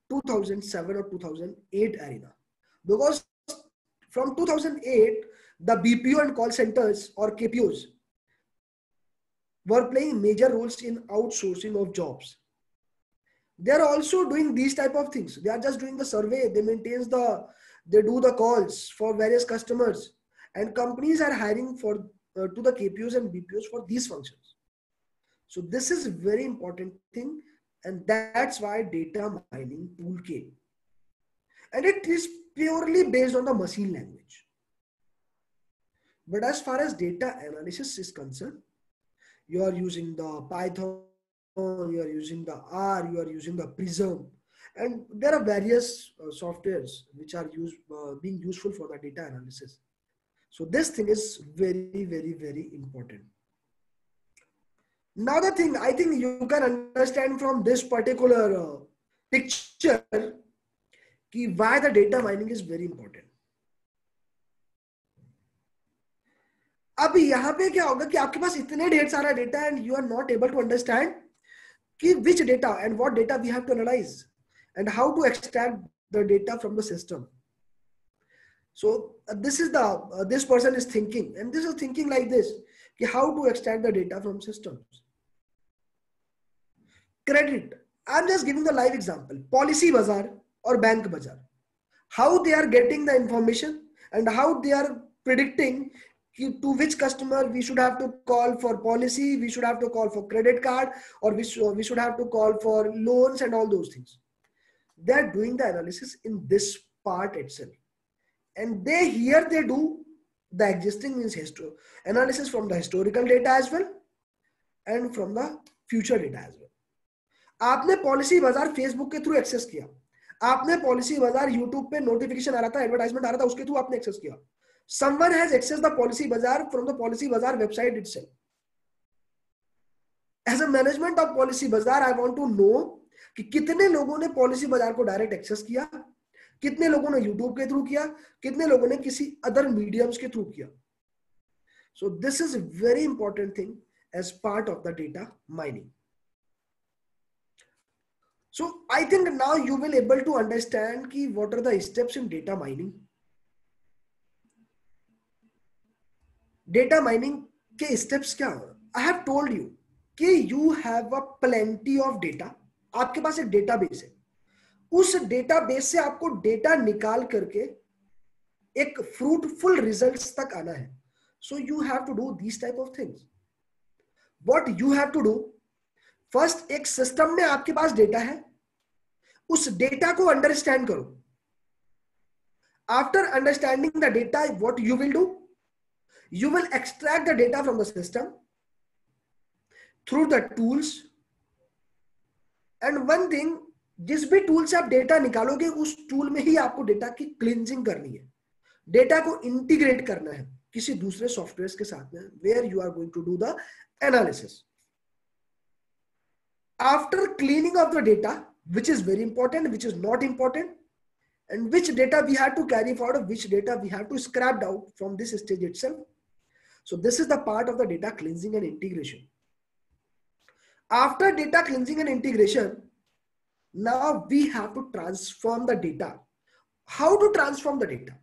2007 or 2008 arena, because from 2008 the BPO and call centers or KPOs were playing major roles in outsourcing of jobs. They are also doing these type of things. They are just doing the survey, they do the calls for various customers, and companies are hiring for to the KPOs and BPOs for these functions. So this is a very important thing, and that's why data mining tool came. And it is purely based on the machine language. But as far as data analysis is concerned, you are using the Python, you are using the R, you are using the Prism, and there are various softwares which are being useful for the data analysis. So this thing is very, very, very important. Now the thing I think you can understand from this particular picture कि why the data mining is very important. अब यहाँ पे क्या होगा कि आपके पास इतने ढेर सारा data and you are not able to understand कि which data and what data we have to analyze and how to extract the data from the system. So this is this person is thinking, and this is thinking like this कि how to extract the data from systems. Credit, I'm just giving the live example. Policy Bazaar or Bank Bazaar, how they are getting the information and how they are predicting to which customer we should have to call for policy, we should have to call for credit card, or we should have to call for loans and all those things. They are doing the analysis in this part itself. And they do the existing means analysis from the historical data as well and from the future data as well. आपने policy बाजार Facebook के through access किया, आपने policy बाजार YouTube पे notification आ रहा था, advertisement आ रहा था, उसके थ्रू आपने एक्सेस किया. Someone has accessed the policy bazaar from the policy bazaar website itself. As a management of policy bazaar, I want to know कि कितने लोगों ने पॉलिसी बाजार को डायरेक्ट एक्सेस किया, कितने लोगों ने यूट्यूब के थ्रू किया, कितने लोगों ने किसी अदर मीडियम्स के थ्रू किया. So this is a very important thing as part of the data mining. So I think now you will able to understand कि what are the steps in data mining. Data mining के steps क्या? I have told you कि you have a plenty of data. आपके पास एक database है, उस database से आपको डेटा निकाल करके एक फ्रूटफुल रिजल्ट्स तक आना है. So you have to do these type of things. What you have to do, first एक सिस्टम में आपके पास डेटा है, उस डेटा को अंडरस्टैंड करो. After understanding the data, what you will do? You will extract the data from the system through the tools. And one thing, जिस भी tool से आप डेटा निकालोगे उस टूल में ही आपको डेटा की क्लींजिंग करनी है, डेटा को इंटीग्रेट करना है किसी दूसरे सॉफ्टवेयर के साथ में, where you are going to do the analysis. After cleaning of the data, which is very important, which is not important, and which data we have to carry forward, which data we have to scrap out from this stage itself. So this is the part of the data cleansing and integration. After data cleansing and integration, now we have to transform the data. How to transform the data?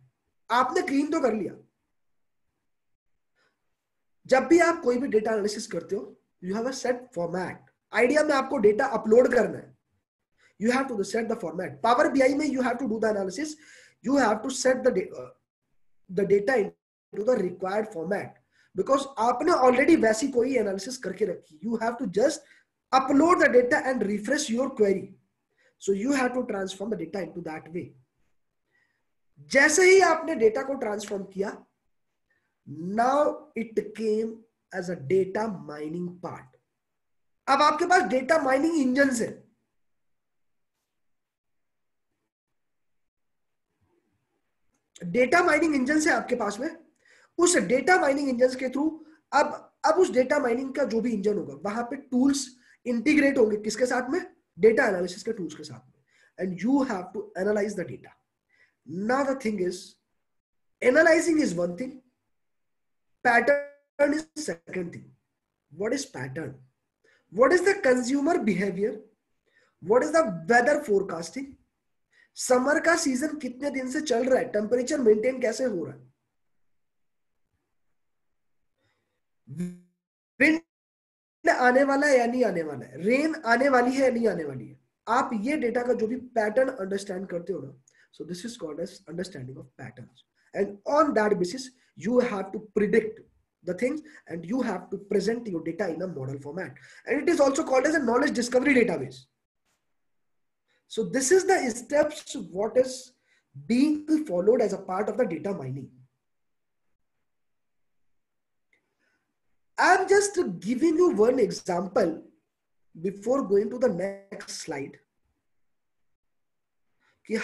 आपने clean तो कर लिया. जब भी आप कोई भी data analysis करते हो, you have a set format. Idea में आपको डेटा अपलोड करना है. You have to set the format. Power BI में you have to do the analysis. You have to set the data into the required format. Because आपने already वैसी कोई analysis करके रखी. You have to just upload the data and refresh your query. So you have to transform the data into that way. जैसे ही आपने data को transform किया, now it came as a data mining part. अब आपके पास data mining engine है. Data mining engine से आपके पास में, उस डेटा माइनिंग इंजन के थ्रू अब उस डेटा माइनिंग का जो भी इंजन होगा वहां पे टूल्स इंटीग्रेट होंगे किसके साथ में? डेटा एनालिसिस के टूल्स के साथ में. And you have to analyse the data. Now the thing is, analysing is one thing, pattern is second thing. What is pattern? What is the consumer behavior? What is the weather forecasting? Summer का season कितने दिन से चल रहा है, temperature maintain कैसे हो रहा है, विंड आने वाला है या नहीं आने वाला है, रेन आने वाली है या नहीं आने वाली है, आप ये डेटा का जो भी पैटर्न अंडरस्टैंड करते हो ना, so this is called as understanding of patterns, and on that basis you have to predict the things and you have to present your data in a model format, and it is also called as a knowledge discovery database. So this is the steps what is being followed as a part of the data mining. I'm just giving you one example before going to the next slide,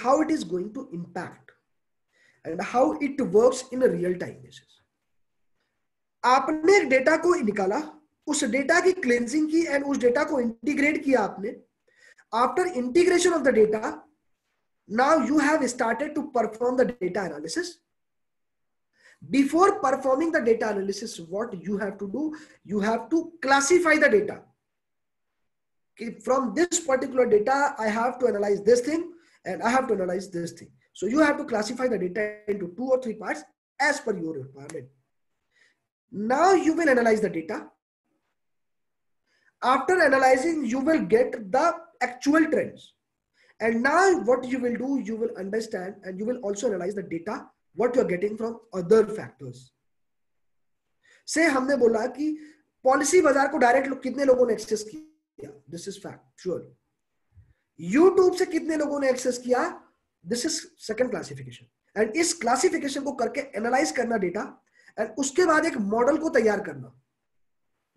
how it is going to impact and how it works in a real time basis. आपने एक data को निकाला, उस data की cleansing की and उस data को integrate किया आपने. After integration of the data, now you have started to perform the data analysis. Before performing the data analysis, what you have to do, you have to classify the data. From this particular data, I have to analyze this thing and I have to analyze this thing. So you have to classify the data into 2 or 3 parts as per your requirement. Now you will analyze the data. After analyzing, you will get the actual trends. And now what you will do, you will understand and you will also analyze the data, what you are getting from other factors. Say हमने बोला कि policy बाजार को direct कितने लोगों ने access किया, this is fact sure. YouTube से कितने लोगों ने एक्सेस किया, this is second classification. And इस क्लासिफिकेशन को करके एनालाइज करना डेटा एंड उसके बाद एक मॉडल को तैयार करना,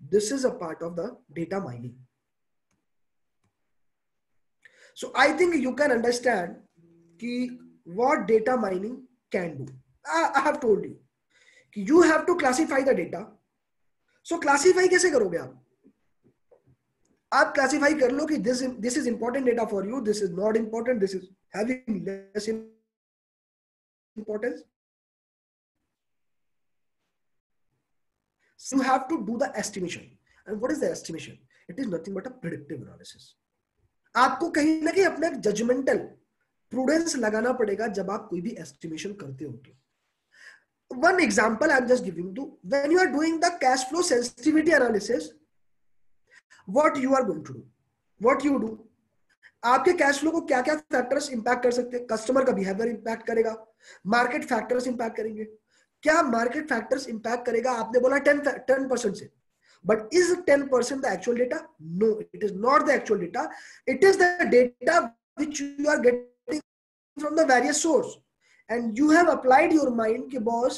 this is a part of the data mining. So I think you can understand what data mining can do. I have told you you have to classify the data. So classify कैसे करोगे आप classify कर लो कि this is important data for you, this is not important, this is having less importance. So you have to do the estimation. And what is the estimation? It is nothing but a predictive analysis. आपको कहीं ना कहीं अपना judgemental prudence लगाना पड़ेगा जब आप कोई भी एस्टिमेशन करते हो. One example I am just giving to, when you are doing the cash flow sensitivity analysis, what you are going to do, what you do, आपके कैश फ्लो को क्या क्या फैक्टर्स इंपैक्ट कर सकते हैं. कस्टमर का बिहेवियर इंपैक्ट करेगा, market factors impact करेंगे. क्या मार्केट फैक्टर्स इंपैक्ट करेगा, आपने बोला 10% से, but is 10% the actual data? No, it is not the actual data. It is the data which you are getting from the various source, and you have applied your mind ki boss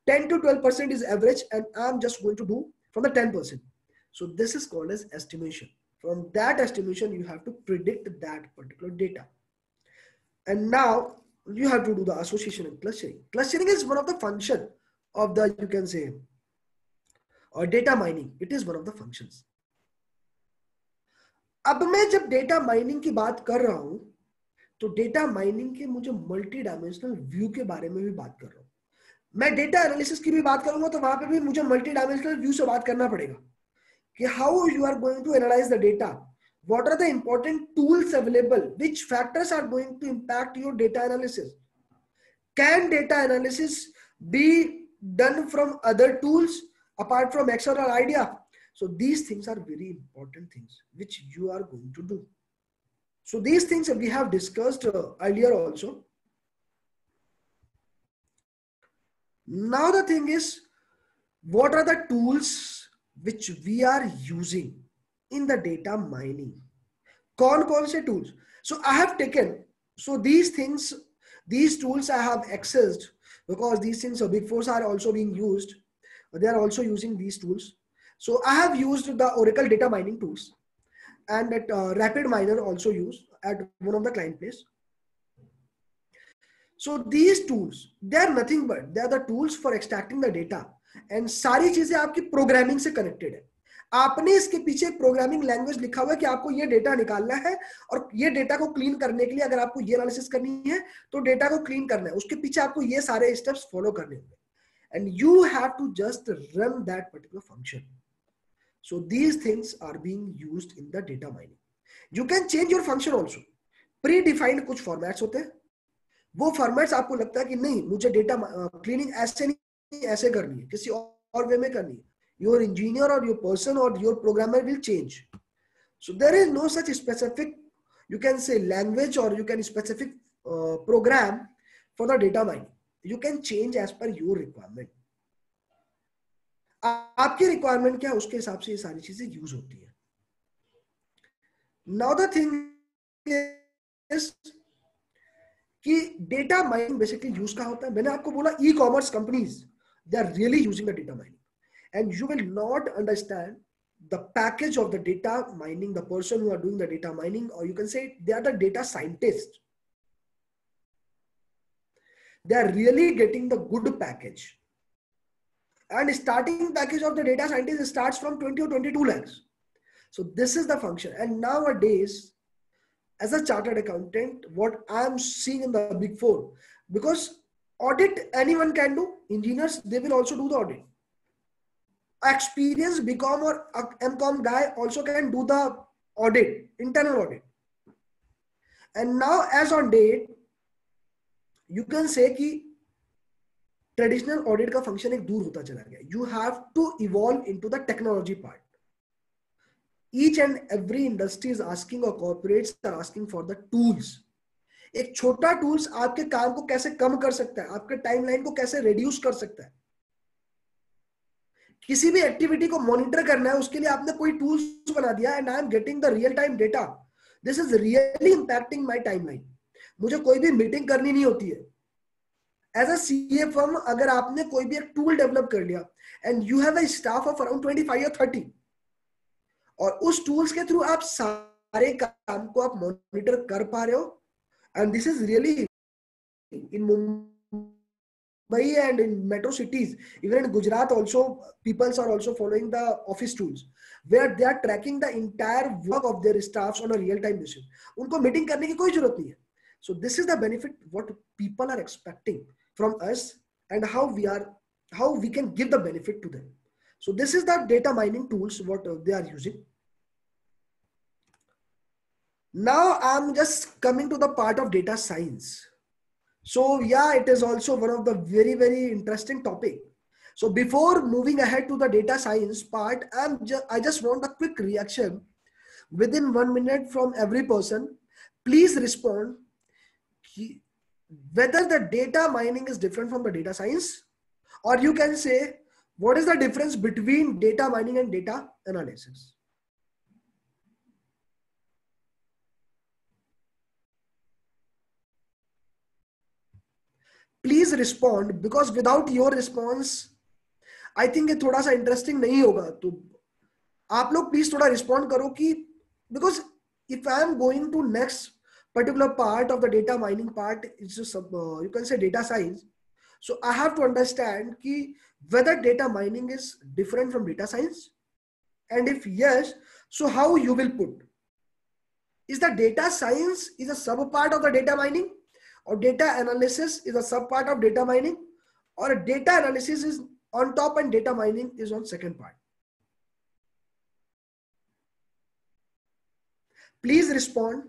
10 to 12% is average and I'm just going to do from the 10%. So this is called as estimation. From that estimation you have to predict that particular data, and now you have to do the association and clustering. Clustering is one of the function of the, you can say, और data mining, it is one of the functions. अब मैं जब data mining की बात कर रहा हूं तो डेटा माइनिंग के मुझे मल्टी डायमेंशनल व्यू के बारे में भी बात कर रहा हूं. मैं डेटा एनालिसिस की भी बात करूंगा तो वहां पे भी मुझे मल्टी डायमेंशनल व्यू से बात करना पड़ेगा कि how you are going to analyse the data, what are the important tools available, which factors are going to impact your data analysis, can data analysis be done from other tools apart from external idea. So these things are very important things which you are going to do. So these things we have discussed earlier also. Now the thing is, what are the tools which we are using in the data mining? कौन से tools? So I have taken, so these things, these tools I have accessed because these things, so Big Fours are also being used. They are also using these tools. So I have used the Oracle data mining tools, and that RapidMiner also used at one of the client place. So these tools, they are nothing but they are the tools for extracting the data, and सारी चीजें आपकी programming से connected है. आपने इसके पीछे programming language लिखा हुआ है कि आपको ये डेटा निकालना है और ये डेटा को क्लीन करने के लिए अगर आपको ये एनालिसिस करनी है तो डेटा को क्लीन करना है, उसके पीछे आपको ये सारे स्टेप्स फॉलो करने होंगे. And you have to just run that particular function. So these things are being used in the data mining. You can change your function also. Predefined कुछ formats होते हैं, वो फॉर्मेट्स आपको लगता है कि नहीं मुझे डेटा क्लीनिंग ऐसे नहीं ऐसे करनी है, किसी और वे में करनी है, योर इंजीनियर और योर पर्सन और your programmer will change. So there is no such specific, you can say language or you can specific program for the data mining. You can change as per your requirement. आपकी requirement क्या है उसके हिसाब से ये सारी चीजें use होती है. नाउ द थिंग इज कि डेटा माइनिंग बेसिकली यूज कहाँ होता है. मैंने आपको बोला e commerce companies they are really using the data mining and you will not understand the package of the data mining, the person who are doing the data mining, or you can say they are the data scientists. They are really getting the good package. And starting package of the data scientist starts from 20 or 22 lakhs. So this is the function. And nowadays, as a chartered accountant, what I'm seeing in the Big Four, because audit anyone can do, engineers, they will also do the audit. Experienced BCom or MCom guy also can do the audit, internal audit. And now as on date, you can say कि traditional audit का function एक दूर होता चला गया. You have to evolve into the technology part. Each and every industry is asking or corporates are asking for the tools. एक छोटा tools आपके काम को कैसे कम कर सकता है, आपके timeline को कैसे reduce कर सकता है. किसी भी एक्टिविटी को मॉनिटर करना है उसके लिए आपने कोई टूल्स बना दिया and I am getting the real time data. This is really impacting my timeline. मुझे कोई भी मीटिंग करनी नहीं होती है. एज अ सीए फर्म अगर आपने कोई भी एक टूल डेवलप कर लिया and you have a staff of around 25 या 30 और उस टूल्स के थ्रू आप सारे काम को आप मॉनिटर कर पा रहे हो and this is really in Mumbai and in metro cities, even in Gujarat also, people are also following the office tools where they are tracking the entire work of their staffs on a real-time basis. उनको meeting करने की कोई जरूरत नहीं है. So this is the benefit what people are expecting from us and how we can give the benefit to them. So this is the data mining tools what they are using. Now I'm just coming to the part of data science. So yeah, it is also one of the very, very interesting topic. So before moving ahead to the data science part, I just want a quick reaction within 1 minute from every person. Please respond whether the data mining is different from the data science, or you can say what is the difference between data mining and data analysis. Please respond because without your response I think ये थोड़ा सा interesting नहीं होगा. तो आप लोग please थोड़ा respond करो कि because if I am going to next particular part of the data mining part, it's just you can say data science. So I have to understand कि whether data mining is different from data science, and if yes, so how you will put. Is the data science is a sub part of the data mining, or data analysis is a sub part of data mining, or data analysis is on top and data mining is on second part? Please respond.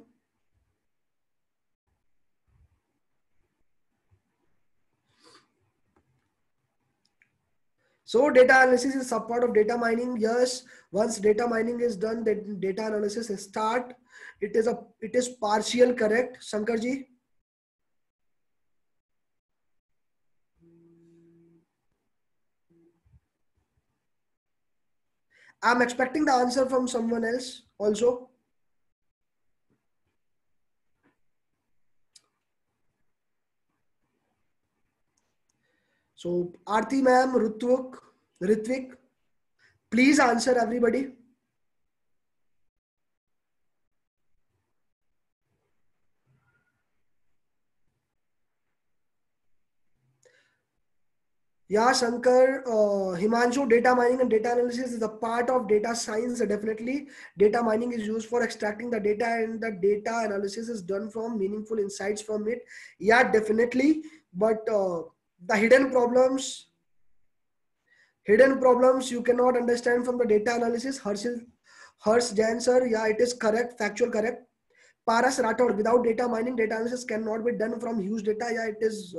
So data analysis is sub part of data mining. Yes, once data mining is done, then data analysis is start. It is partial correct, Shankar ji. I'm expecting the answer from someone else also. So Aarti ma'am, Ritvik, please answer everybody. Yeah, Shankar, Himanshu, data mining and data analysis is a part of data science. Definitely, data mining is used for extracting the data, and the data analysis is done from meaningful insights from it. Yeah, definitely. But the hidden problems you cannot understand from the data analysis. Harsh Jain sir, yeah, it is correct, factual correct. Paras Rathod, without data mining, data analysis cannot be done from huge data. Yeah, it is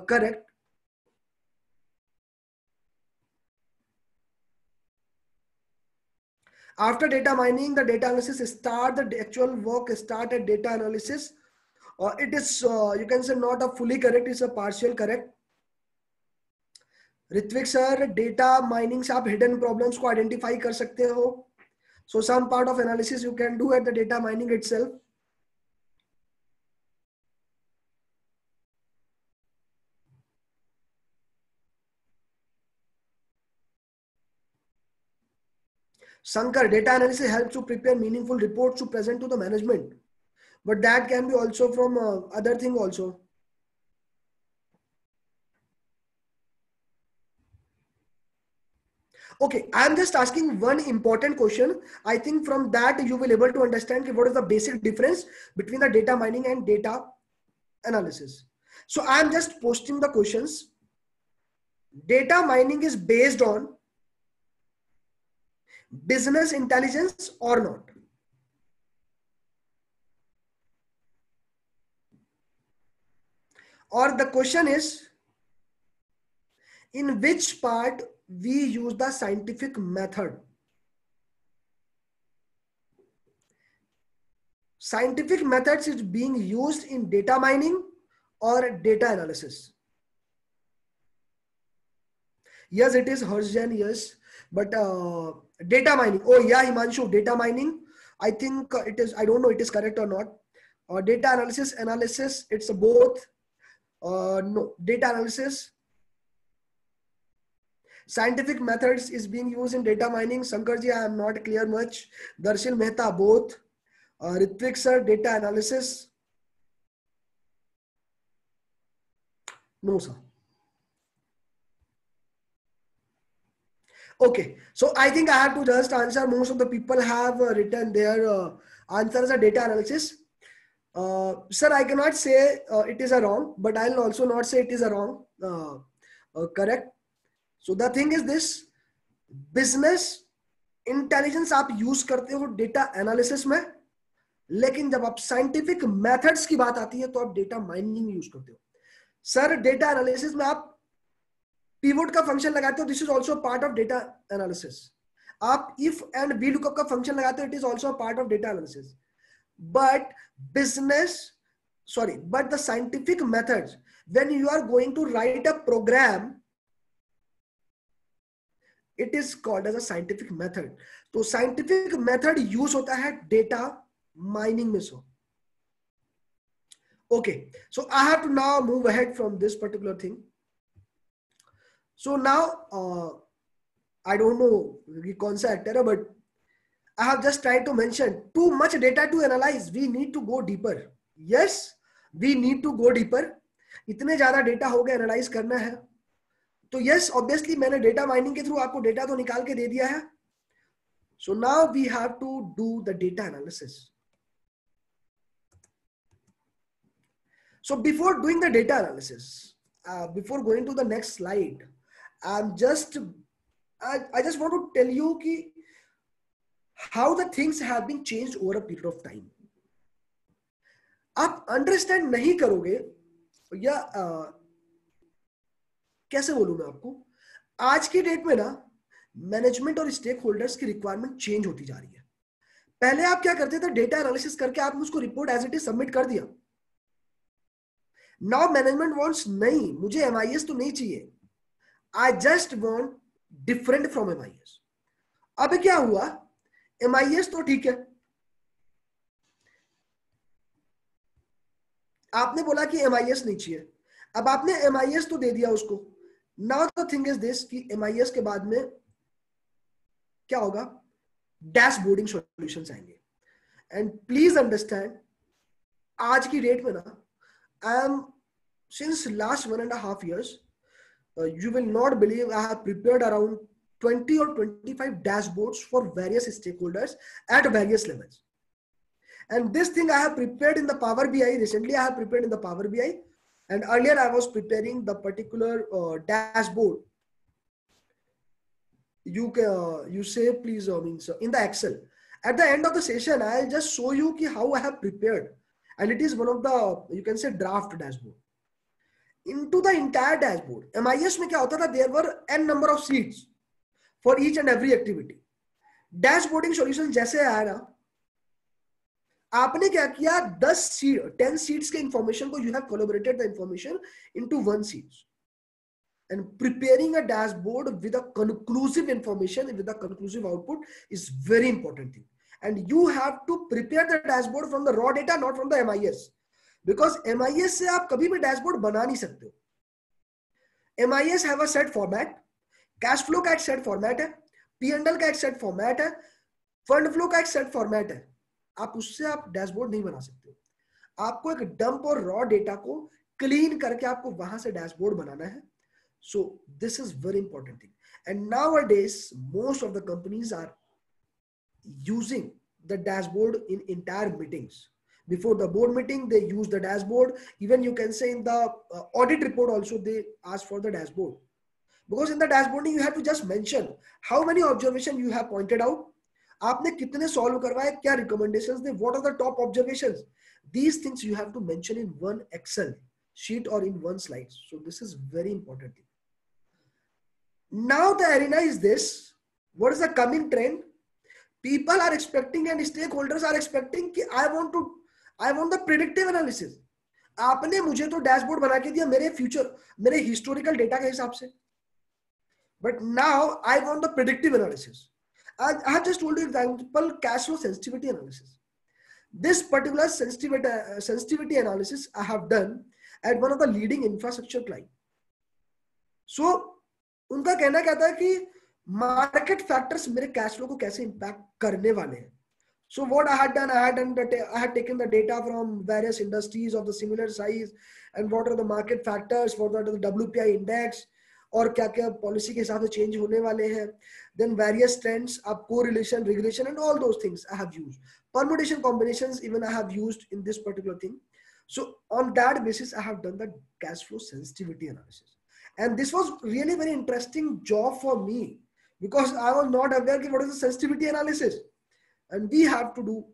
correct. After data mining, the data analysis start, the actual work start at data analysis. It is, you can say, not a fully correct, it's a partial correct. Ritvik sir, data mining से आप hidden problems को identify कर सकते हो. So some part of analysis you can do at the data mining itself. Shankar, data analysis helps to prepare meaningful reports to present to the management. But that can be also from other thing also. Okay, I am just asking one important question. I think from that you will able to understand what is the basic difference between the data mining and data analysis. So I am just posting the questions. Data mining is based on business intelligence or not? Or the question is, in which part we use the scientific method? Scientific methods is being used in data mining or data analysis? Yes, it is Harsjan, yes. But data mining, oh yeah, Himanshu, data mining, I think it is, I don't know it is correct or not. Data analysis, it's both. No, data analysis. Scientific methods is being used in data mining. Sankarji, I am not clear much. Darshil Mehta, both. Ritwik sir, data analysis. No, sir. Okay, so I think I have to just answer. Most of the people have written their answers as data analysis. Sir, I cannot say it is a wrong, but I'll also not say it is a wrong. Correct. So the thing is this, business intelligence आप use करते हो data analysis में, लेकिन जब आप scientific methods की बात आती है तो आप डेटा माइनिंग यूज करते हो. सर, डेटा एनालिसिस में आप पिवोट का फंक्शन लगाते हो, this is also part of data analysis. आप इफ एंड वी लुकअप का फंक्शन लगाते हो, it is also part of data analysis. But business, sorry, but the scientific methods, when you are going to write a program, it is called as a scientific method. तो scientific method use होता है data mining में. So okay, so I have to now move ahead from this particular thing. So now I don't know कौन सा actor है, but I have just tried to mention too much data to analyze. We need to go deeper. Yes, we need to go deeper. इतने ज्यादा data हो गए, analyse करना है. तो यस, ऑब्वियसली मैंने डेटा माइनिंग के थ्रू आपको डेटा तो निकाल के दे दिया है. So now we have to do the data analysis. So before doing the data analysis, before going to the next slide, I am just I just want to tell you कि how the things have been changed over a period of time. आप understand नहीं करोगे, या कैसे बोलूं मैं आपको, आज की डेट में ना मैनेजमेंट और स्टेक होल्डर्स की रिक्वायरमेंट चेंज होती जा रही है. पहले आप क्या करते थे, डेटा एनालिसिस करके आपने उसको report as it is submit कर दिया. नाउ मैनेजमेंट वांट्स, नहीं मुझे एमआईएस तो नहीं चाहिए, आई just want different from MIS. अब क्या हुआ, एमआईएस तो ठीक है, आपने बोला कि एमआईएस नहीं चाहिए, अब आपने एमआईएस तो दे दिया उसको. Now the thing is this कि एमआईएस के बाद में क्या होगा, डैशबोर्डिंग सॉल्यूशंस आएंगे. एंड प्लीज अंडरस्टैंड, आज की डेट में ना, I am since last 1.5 years, you will not believe I have prepared around 20 or 25 dashboards for various stakeholders at various levels. And this thing I have prepared in the Power BI. Recently I have prepared in the Power BI, and earlier I was preparing the particular dashboard. You say please means in the Excel. At the end of the session, I'll just show you how I have prepared. And it is one of the, you can say, draft dashboard. Into the entire dashboard, MIS में क्या होता था, there were n number of sheets for each and every activity. Dashboarding solution जैसे आया ना, आपने क्या किया, 10 sheets के information को you have collaborated the information into one sheet. And preparing a dashboard with a conclusive information, with a conclusive output is very important thing. And you have to prepare the dashboard from the raw data, not from the MIS. Because MIS से आप कभी भी dashboard बना नहीं सकते हो. MIS have a set format, cash flow का एक set format है, P&L का एक set format है, fund flow का एक set format है. आप उससे आप dashboard नहीं बना सकते हो. आपको एक dump और raw data को clean करके आपको वहां से dashboard बनाना है. So this is very important thing. And nowadays, most of the companies are using the dashboard in entire meetings. Before the board meeting, they use the dashboard. Even you can say in the audit report also, they ask for the dashboard. Because in the dashboarding, you have to just mention how many observations you have pointed out. आपने कितने solve करवाए, क्या recommendations they, what are the top observations. These things you have to mention in one Excel sheet or in one slide. So this is very important thing. Now the arena is this. What is the coming trend? People are expecting and stakeholders are expecting कि I want the predictive analysis. आपने मुझे तो dashboard बना के दिया मेरे future, मेरे historical data के हिसाब से. But now I want the predictive analysis. I have just told you example, cash flow sensitivity analysis. This particular sensitivity analysis I have done at one of the leading infrastructure client. So उनका कहना क्या था कि market factors मेरे cash flow को कैसे impact करने वाले हैं. So what I had done, I had taken the data from various industries of the similar size and what are the market factors, what are the WPI index और क्या क्या policy के हिसाब से चेंज होने वाले हैं. Then various trends, अब correlation, regulation and all those things I have used. Permutation combinations even I have used in this particular thing. So on that basis, I have done the cash flow sensitivity analysis. And this was really very interesting job for me because I was not aware of what is the sensitivity analysis. And we have to do,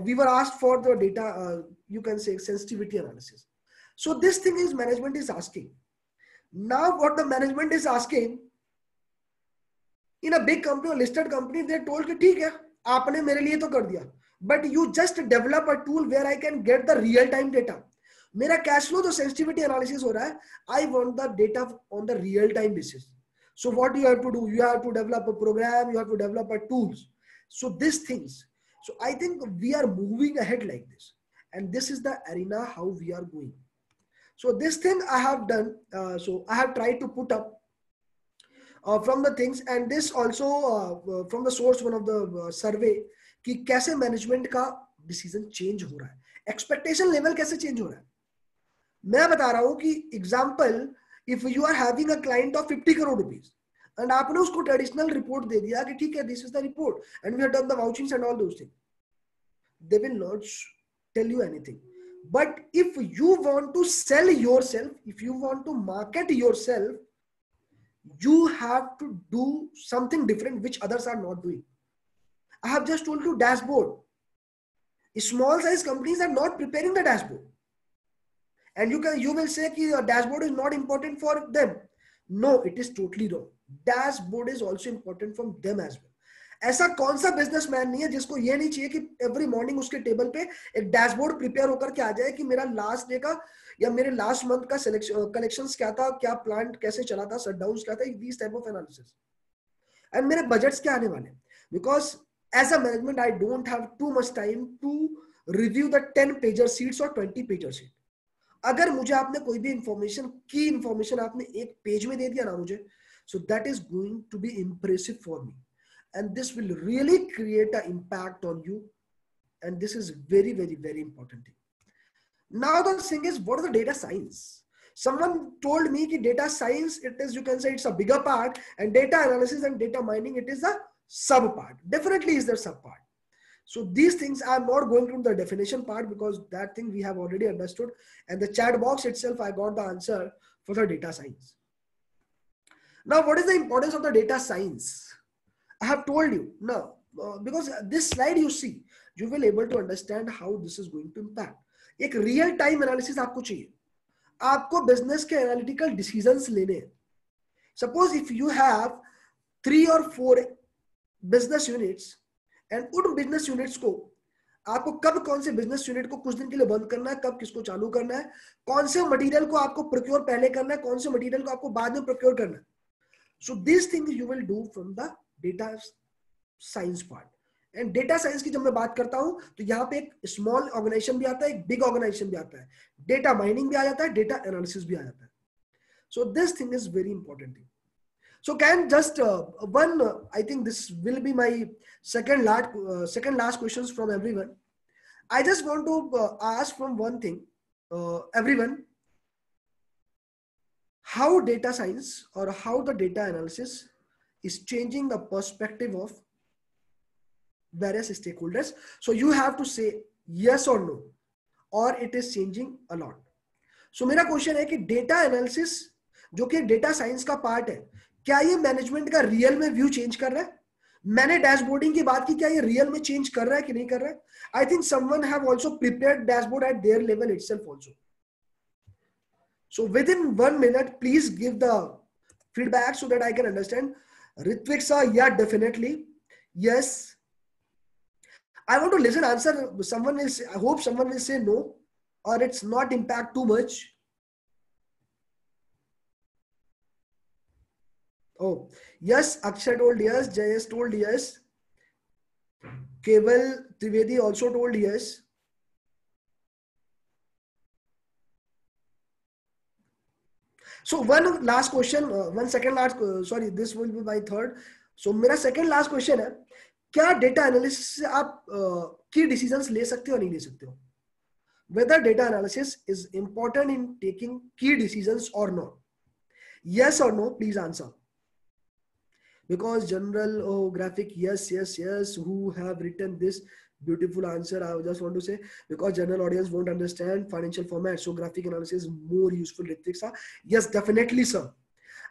we were asked for the data, you can say sensitivity analysis. So this thing is management is asking. Now what the management is asking, in a big company or listed company, they told कि ठीक है, आपने मेरे लिए तो कर दिया. But you just develop a tool where I can get the real time data. मेरा कैश फ्लो जो सेंसिटिविटी एनालिसिस हो रहा है, I want the data on the real time basis. So what you have to do, you have to develop a program, you have to develop a tools. So these things. So I think we are moving ahead like this, and this is the arena how we are going. So this thing I have done. So I have tried to put up from the things, and this also from the source one of the survey कि कैसे management का decision change हो रहा है, expectation level कैसे change हो रहा है. मैं बता रहा हूं कि example, if you are having a client of 50 crore rupees and आपने उसको ट्रेडिशनल रिपोर्ट दे दिया कि ठीक है, this is the report and we have done the vouchings and all those things, they will not tell you anything. But if you want to sell yourself, if you want to market yourself, you have to do something different which others are not doing. I have just told you dashboard. Small size companies are not preparing the dashboard. And you will say that dashboard is not important for them. No, it is totally wrong. Dashboard is also important from them as well. ऐसा कौन सा businessman नहीं है जिसको ये नहीं चाहिए कि एवरी मॉर्निंग उसके टेबल पे एक डैशबोर्ड प्रिपेयर होकर के आ जाए कि मेरा लास्ट डे का या मेरे लास्ट मंथ का कलेक्शंस क्या था, क्या प्लांट कैसे चला था, शटडाउन्स क्या था, this type of analysis, and मेरे बजट्स क्या आने वाले. Because as a management I don't have too much time to review the 10 pager sheets और 20 पेजर शीट. अगर मुझे आपने कोई भी इंफॉर्मेशन की इंफॉर्मेशन आपने एक पेज में दे दिया ना मुझे, so that is going to be impressive for me. And this will really create an impact on you. And this is very, very, very important thing. Now the thing is, what is the data science? Someone told me that data science, it is, you can say it's a bigger part, and data analysis and data mining, it is a sub part. Definitely is the sub part. So these things, I'm not going through the definition part because that thing we have already understood. And the chat box itself, I got the answer for the data science. Now, what is the importance of the data science? I have told you. Now, because this slide you see, you will able to understand how this is going to impact. एक real time analysis आपको चाहिए. आपको business के analytical decisions लेने हैं. Suppose if you have 3 or 4 business units and उन business units को आपको कब कौन से बिजनेस यूनिट को कुछ दिन के लिए बंद करना है, कब किसको चालू करना है, कौन से मटेरियल को आपको प्रोक्योर पहले करना है, कौन से मटेरियल को आपको बाद में प्रोक्योर करना है. So this thing you will do from the data science part. And data science की जब मैं बात करता हूं तो यहाँ पे एक स्मॉल ऑर्गेनाइजेशन भी आता है, एक बिग ऑर्गेनाइजेशन भी आता है, डेटा माइनिंग भी आ जाता है, डेटा एनालिसिस भी आ जाता है. So this thing is very important thing. So can just I think this will be my second last questions from everyone. I just want to ask from one thing, everyone, how data science or how the data analysis is changing the perspective of various stakeholders. So you have to say yes or no, or it is changing a lot. So मेरा question है कि data analysis जो कि data science का part है, क्या ये management का रियल में व्यू चेंज कर रहा है? मैंने डैशबोर्डिंग की बात की, क्या ये रियल में चेंज कर रहा है कि नहीं कर रहा है? I think someone have also prepared dashboard at their level itself also. So with in 1 minute please give the feedback so that I can understand. Ritwik sir, yeah definitely yes. I want to listen answer. Someone will say, I hope someone will say no, or it's not impact too much. Oh, yes, Akshay told yes, Jayesh told yes. Keval Trivedi also told yes. So one last question, sorry, this will be my third. So मेरा second last question है, क्या data analysis से आप की decisions ले सकते हो नहीं ले सकते हो? Whether data analysis is important in taking key decisions or not? Yes or no, please answer. Because general graphic, yes, who have written this beautiful answer, I just want to say, because general audience won't understand financial format, so graphic analysis is more useful. Ritvik sir, yes, definitely sir.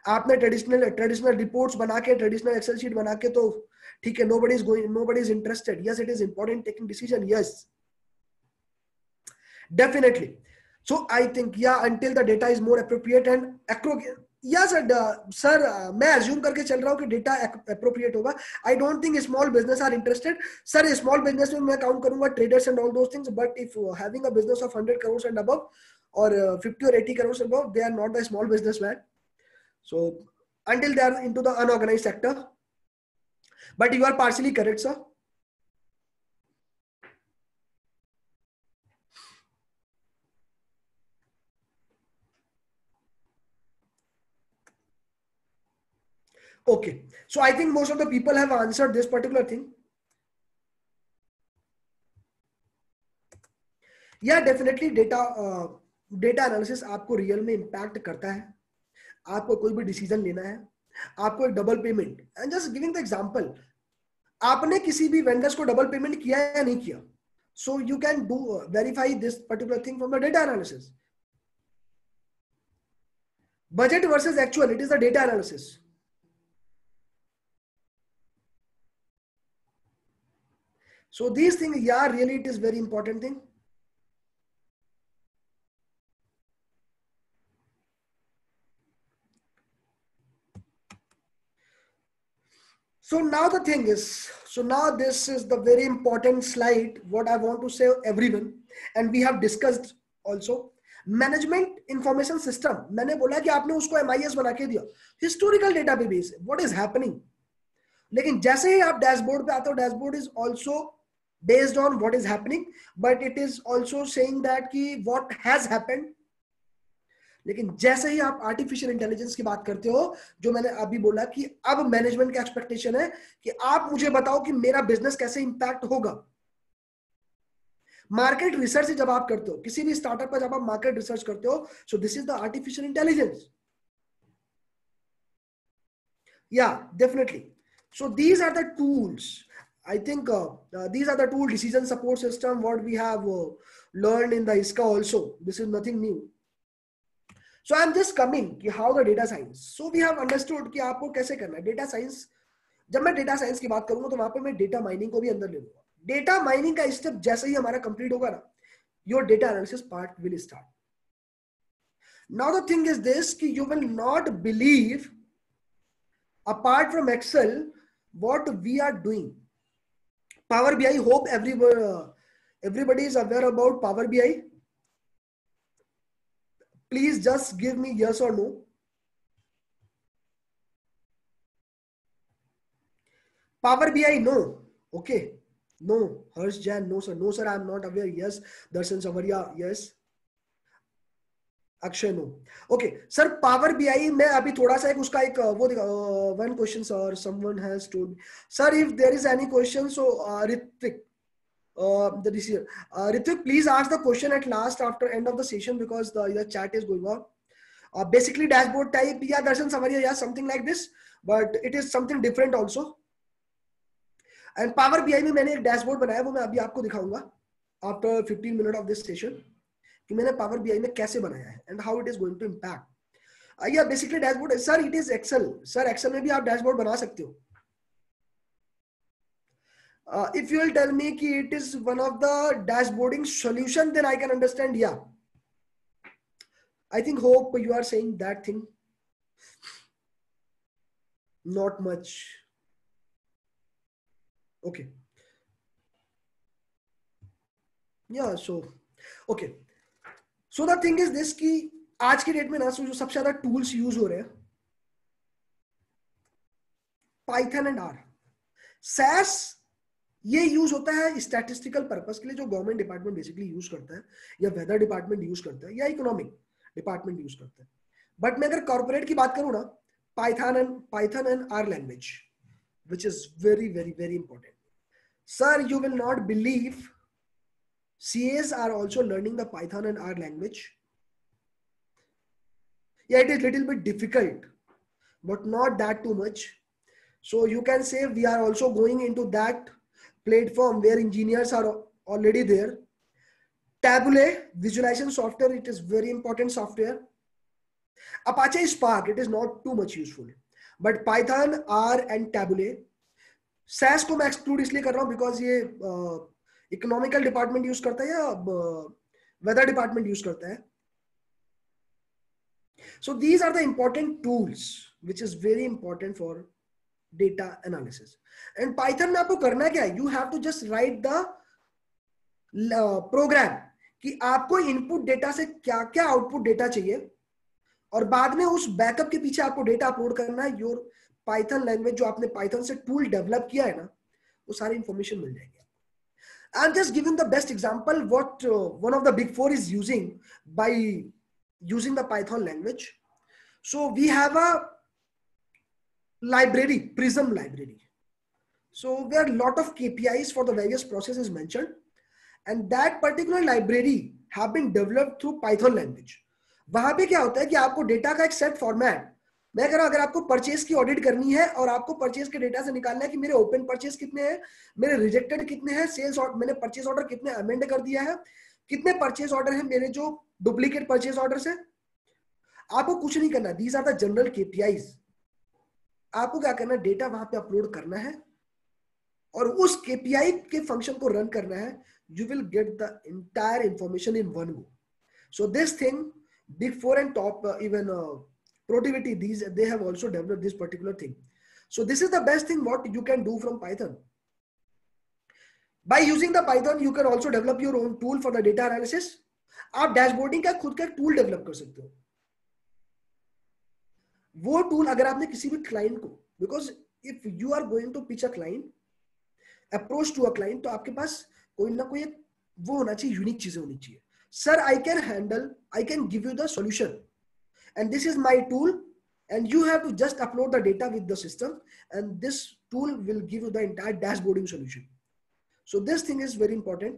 आपने traditional reports बना के, traditional Excel sheet बना के तो ठीक है, nobody is interested. Yes, it is important taking decision. Yes, definitely. So I think, yeah, until the data is more appropriate and accurate. Yes, sir, मैं assume करके चल रहा हूँ कि डेटा appropriate होगा. I don't think small business are interested. Sir, small business में मैं count करूँगा traders and all those things. But if having a business of 100 crores and above, or 50 or 80 crores and above, they are not the small businessman. So until they are into the unorganized sector. But you are partially correct, sir. Okay, so I think most of the people have answered this particular thing. Yeah, definitely data analysis आपको real में impact करता है. आपको कोई भी decision लेना है, आपको एक double payment, and just giving the example, आपने किसी भी वेंडर्स को डबल पेमेंट किया या नहीं किया, so you can do verify this particular thing from the data analysis. Budget versus actual, it is the data analysis. So these things, yeah, really it is very important thing. So now the thing is, so now this is the very important slide, what I want to say everyone, and we have discussed also. Management information system, मैंने बोला कि आपने उसको MIS बना के दिया, historical database, what is happening. लेकिन जैसे ही आप डैशबोर्ड पे आते हो, dashboard is also based on what is happening, but it is also saying that कि व्हाट हैज हैपेंड. लेकिन जैसे ही आप आर्टिफिशियल इंटेलिजेंस की बात करते हो, जो मैंने अभी बोला कि अब मैनेजमेंट का एक्सपेक्टेशन है कि आप मुझे बताओ कि मेरा बिजनेस कैसे इंपैक्ट होगा. मार्केट रिसर्च जब आप करते हो, किसी भी स्टार्टअप पर जब आप मार्केट रिसर्च करते हो, so this is the artificial intelligence. Yeah definitely. So these are the tools. I think these are the tool decision support system what we have learned in the ISCA also. This is nothing new. So I'm just coming कि how the data science. So we have understood कि आपको कैसे करना है. Data science जब मैं data science की बात करूंगा तो वहां पे मैं डेटा माइनिंग को भी अंदर ले लूंगा. डेटा माइनिंग का स्टेप जैसे ही हमारा कंप्लीट होगा ना, your data analysis part will start. Now the thing is this कि you will not believe apart from Excel what we are doing. Power BI, hope everybody is aware about Power BI. Please just give me yes or no. Power BI, no. Okay. No. Harsh Jain, no sir. No sir, I am not aware. Yes. Darshan Savaria, yes. Akshay no. Okay sir, power BI में अभी थोड़ा सा एक उसका एक वो one question sir, someone has told sir if there is any question. So Ritvik, Ritvik, please ask the question at last after end of the session because the chat is going on. Basically dashboard type, yeah, Darshan Savaria, yeah, something like this, but it is something different also. And Power BI में मैंने एक dashboard बनाया, वो मैं अभी आपको दिखाऊंगा after 15 minutes of this session कि मैंने Power BI में कैसे बनाया है and how it is going to impact. Yeah, basically dashboard, sir, it is Excel. Sir, Excel में भी आप डैशबोर्ड बना सकते हो. If you will tell me कि it is one of the dashboarding solution, then I can understand. Yeah, I think hope you are saying that thing. Not much. Okay. Yeah. So okay. So the thing is this कि आज की date में ना जो सबसे ज्यादा tools use हो रहे हैं, पाइथन एंड आर. SAS ये यूज होता है स्टैटिस्टिकल पर्पस के लिए, जो गवर्नमेंट डिपार्टमेंट बेसिकली यूज करता है, या वेदर डिपार्टमेंट यूज करता है, या इकोनॉमिक डिपार्टमेंट यूज करता है. बट मैं अगर कॉर्पोरेट की बात करूं ना, Python and R language, which is very very very important. Sir, you will not believe CAs are also learning the Python and R language. Yeah, it is little bit difficult, but not that too much. So you can say we are also going into that platform where engineers are already there. Tableau, visualization software, it is very important software. Apache Spark, it is not too much useful. But Python, R and Tableau. SAS को मैं exclude इसलिए कर रहा हूँ because ये economical department use करता है या वेदर डिपार्टमेंट यूज करता है. So these are the important tools which is very important for data analysis. And Python में आपको करना क्या है? You have to just write the program कि आपको इनपुट डेटा से क्या क्या आउटपुट डेटा चाहिए, और बाद में उस बैकअप के पीछे आपको डेटा अपलोड करना है. योर पाइथन लैंग्वेज जो आपने पाइथन से टूल डेवलप किया है ना, वो सारी इंफॉर्मेशन मिल जाएगी. I'm just giving the best example what one of the big four is using by using the Python language. So we have a library, Prism library. So there are a lot of KPIs for the various processes mentioned, and that particular library have been developed through Python language. वहां पे क्या होता है कि आपको data का एक set format, मैं कह रहा हूं अगर आपको परचेज की ऑडिट करनी है और आपको परचेज के डेटा से निकालना है कि मेरे ओपन परचेज कितने हैं, मेरे रिजेक्टेड कितने हैं, सेल्स मैंने परचेज ऑर्डर कितने अमेंड कर दिया है, कितने परचेज ऑर्डर हैं मेरे जो डुप्लीकेट परचेज ऑर्डर है, आपको कुछ नहीं करना. These are the general KPIs. आपको क्या करना है, डेटा वहां पे अपलोड करना है और उस KPI के फंक्शन को रन करना है. You will get the entire information in one go. So this thing, big four and top even Productivity, they have also developed this particular thing. So this is the best thing what you can do from Python. By using the Python, you can also develop your own tool for the data analysis. आप डैशबोर्डिंग का खुद का tool develop कर सकते हो. वो tool अगर आपने किसी भी क्लाइंट को, because if you are going to pitch a client, approach to a client, तो आपके पास कोई ना कोई वो होना चाहिए, यूनिक चीजें होनी चाहिए. Sir, I can give you the solution and this is my tool, and you have to just upload the data with the system, and this tool will give you the entire dashboarding solution. So this thing is very important.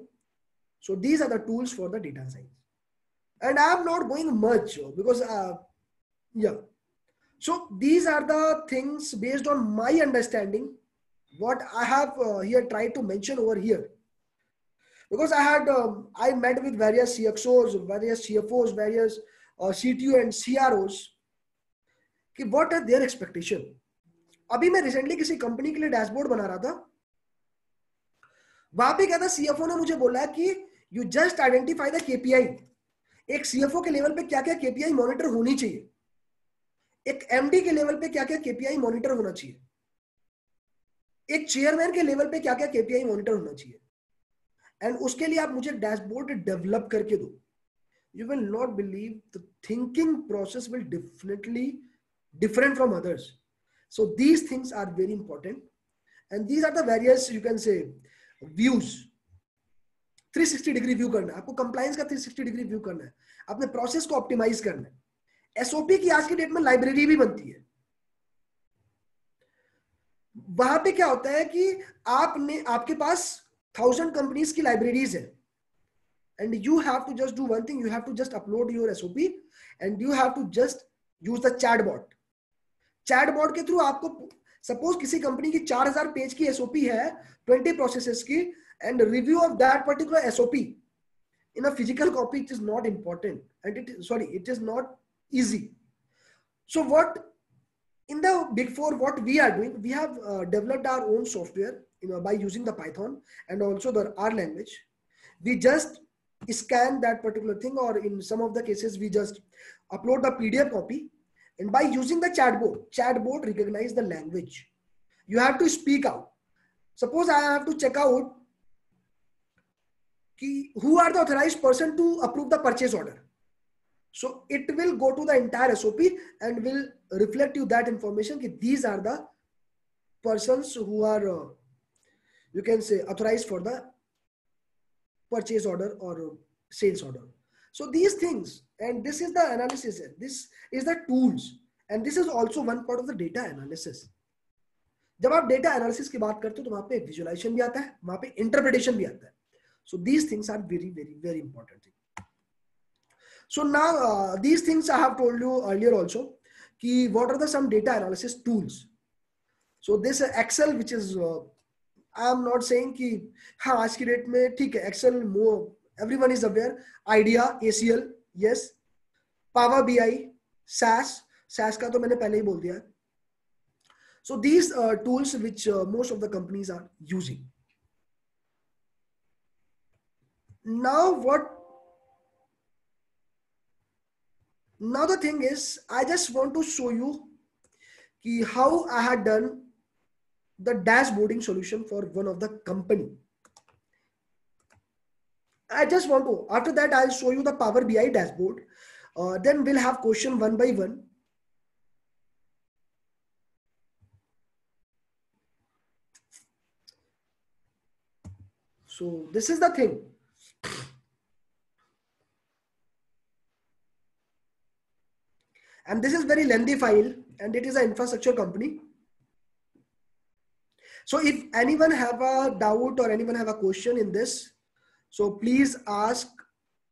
So these are the tools for the data science, and I am not going much because yeah. So these are the things based on my understanding what I have here tried to mention over here, because I met with various CXOs, various CFOs, various CTO and CROs कि what are their expectation. अभी मैं recently किसी company के लिए dashboard बना रहा था, वहां पे क्या था, सीएफओ ने मुझे बोला कि you just identify the KPI. एक सीएफओ के लेवल पे क्या क्या केपीआई मॉनिटर होनी चाहिए, एक एमडी के लेवल पे क्या क्या केपीआई मॉनिटर होना चाहिए, एक चेयरमैन के लेवल पे क्या क्या केपीआई मॉनिटर होना चाहिए, एंड उसके लिए आप मुझे डैशबोर्ड डेवलप करके दो। You will not believe the thinking process will definitely different from others. So these things are very important, and these are the various, you can say, views. 360 degree view करना है आपको, compliance का 360 degree view करना है, अपने process को optimise करना है। एसओपी की आज की डेट में लाइब्रेरी भी बनती है। वहां पे क्या होता है कि आपके पास 1000 कंपनीज की लाइब्रेरीज है, and you have to just do one thing, you have to just upload your SOP and you have to just use the chatbot के थ्रू आपको, सपोज किसी कंपनी की 4000 पेज की SOP है 20 प्रोसेसेस की, and review of that particular SOP in a physical copy, it is not important, and it is not easy. So what in the Big Four, what we are doing, we have developed our own software, by using the Python and also the R language. We just scan that particular thing, or in some of the cases we just upload the PDF copy, and by using the chatbot recognize the language. You have to speak out. Suppose I have to check out who are the authorized person to approve the purchase order, so it will go to the entire SOP and will reflect you that information, these are the persons who are you can say authorized for the purchase order or sales order. So these things, and this is the analysis, this is the tools, and this is also one part of the data analysis. जब आप data analysis की बात करते हो तो वहां पे visualisation भी आता है, वहां पे इंटरप्रिटेशन भी आता है. So these things are very, very, very important thing. So now these things I have told you earlier also, कि what are the some data analysis tools. So this Excel, which is I am not saying कि हाँ आज की date में ठीक है Excel everyone is aware, idea, ACL, yes, Power BI, SAS का तो मैंने पहले ही बोल दिया. So these tools which most of the companies are using. Now the thing is, I just want to show you कि how I had done the dashboarding solution for one of the company. I just want to, after that I'll show you the Power BI dashboard. Then we'll have question one by one. So this is the thing. And this is very lengthy file, and it is an infrastructure company. So if anyone have a doubt or anyone have a question in this, so please ask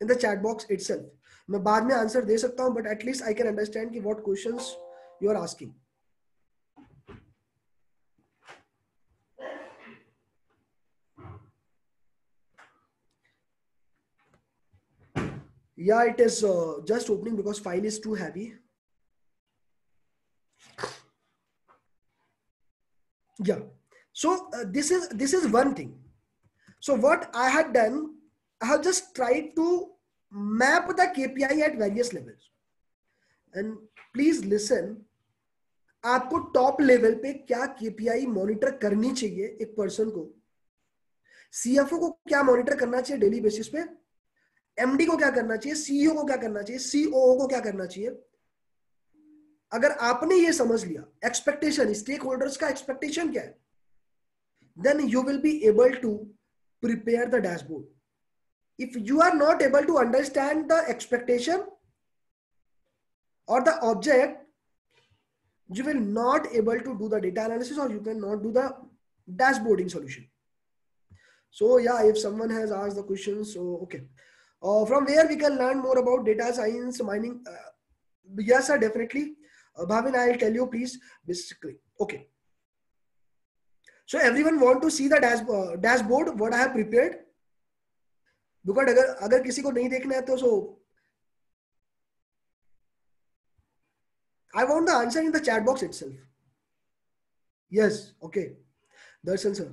in the chat box itself. मैं बाद में answer दे सकता हूं, but at least I can understand कि what questions you are asking. Yeah, it is just opening because file is too heavy. Yeah. So this is one thing. So what I had done, I have just tried to map the KPI at various levels. And please listen, आपको top level पे क्या KPI monitor करनी चाहिए एक person को, CFO को क्या monitor करना चाहिए डेली बेसिस पे, एमडी को क्या करना चाहिए, सीईओ को क्या करना चाहिए, सीओओ को क्या करना चाहिए. अगर आपने ये समझ लिया एक्सपेक्टेशन, स्टेक होल्डर्स का एक्सपेक्टेशन क्या है, then you will be able to prepare the dashboard. If you are not able to understand the expectation or the object, you will not able to do the data analysis, or you cannot do the dashboarding solution. So yeah, if someone has asked the question, so okay, from where we can learn more about data science, mining? Yes sir, definitely. Bhavin, I'll tell you please. Basically, okay, so everyone want to see the dashboard what I have prepared, because अगर किसी को नहीं देखना है तो so I want the answer in the chat box itself. Yes, okay. Darshan sir.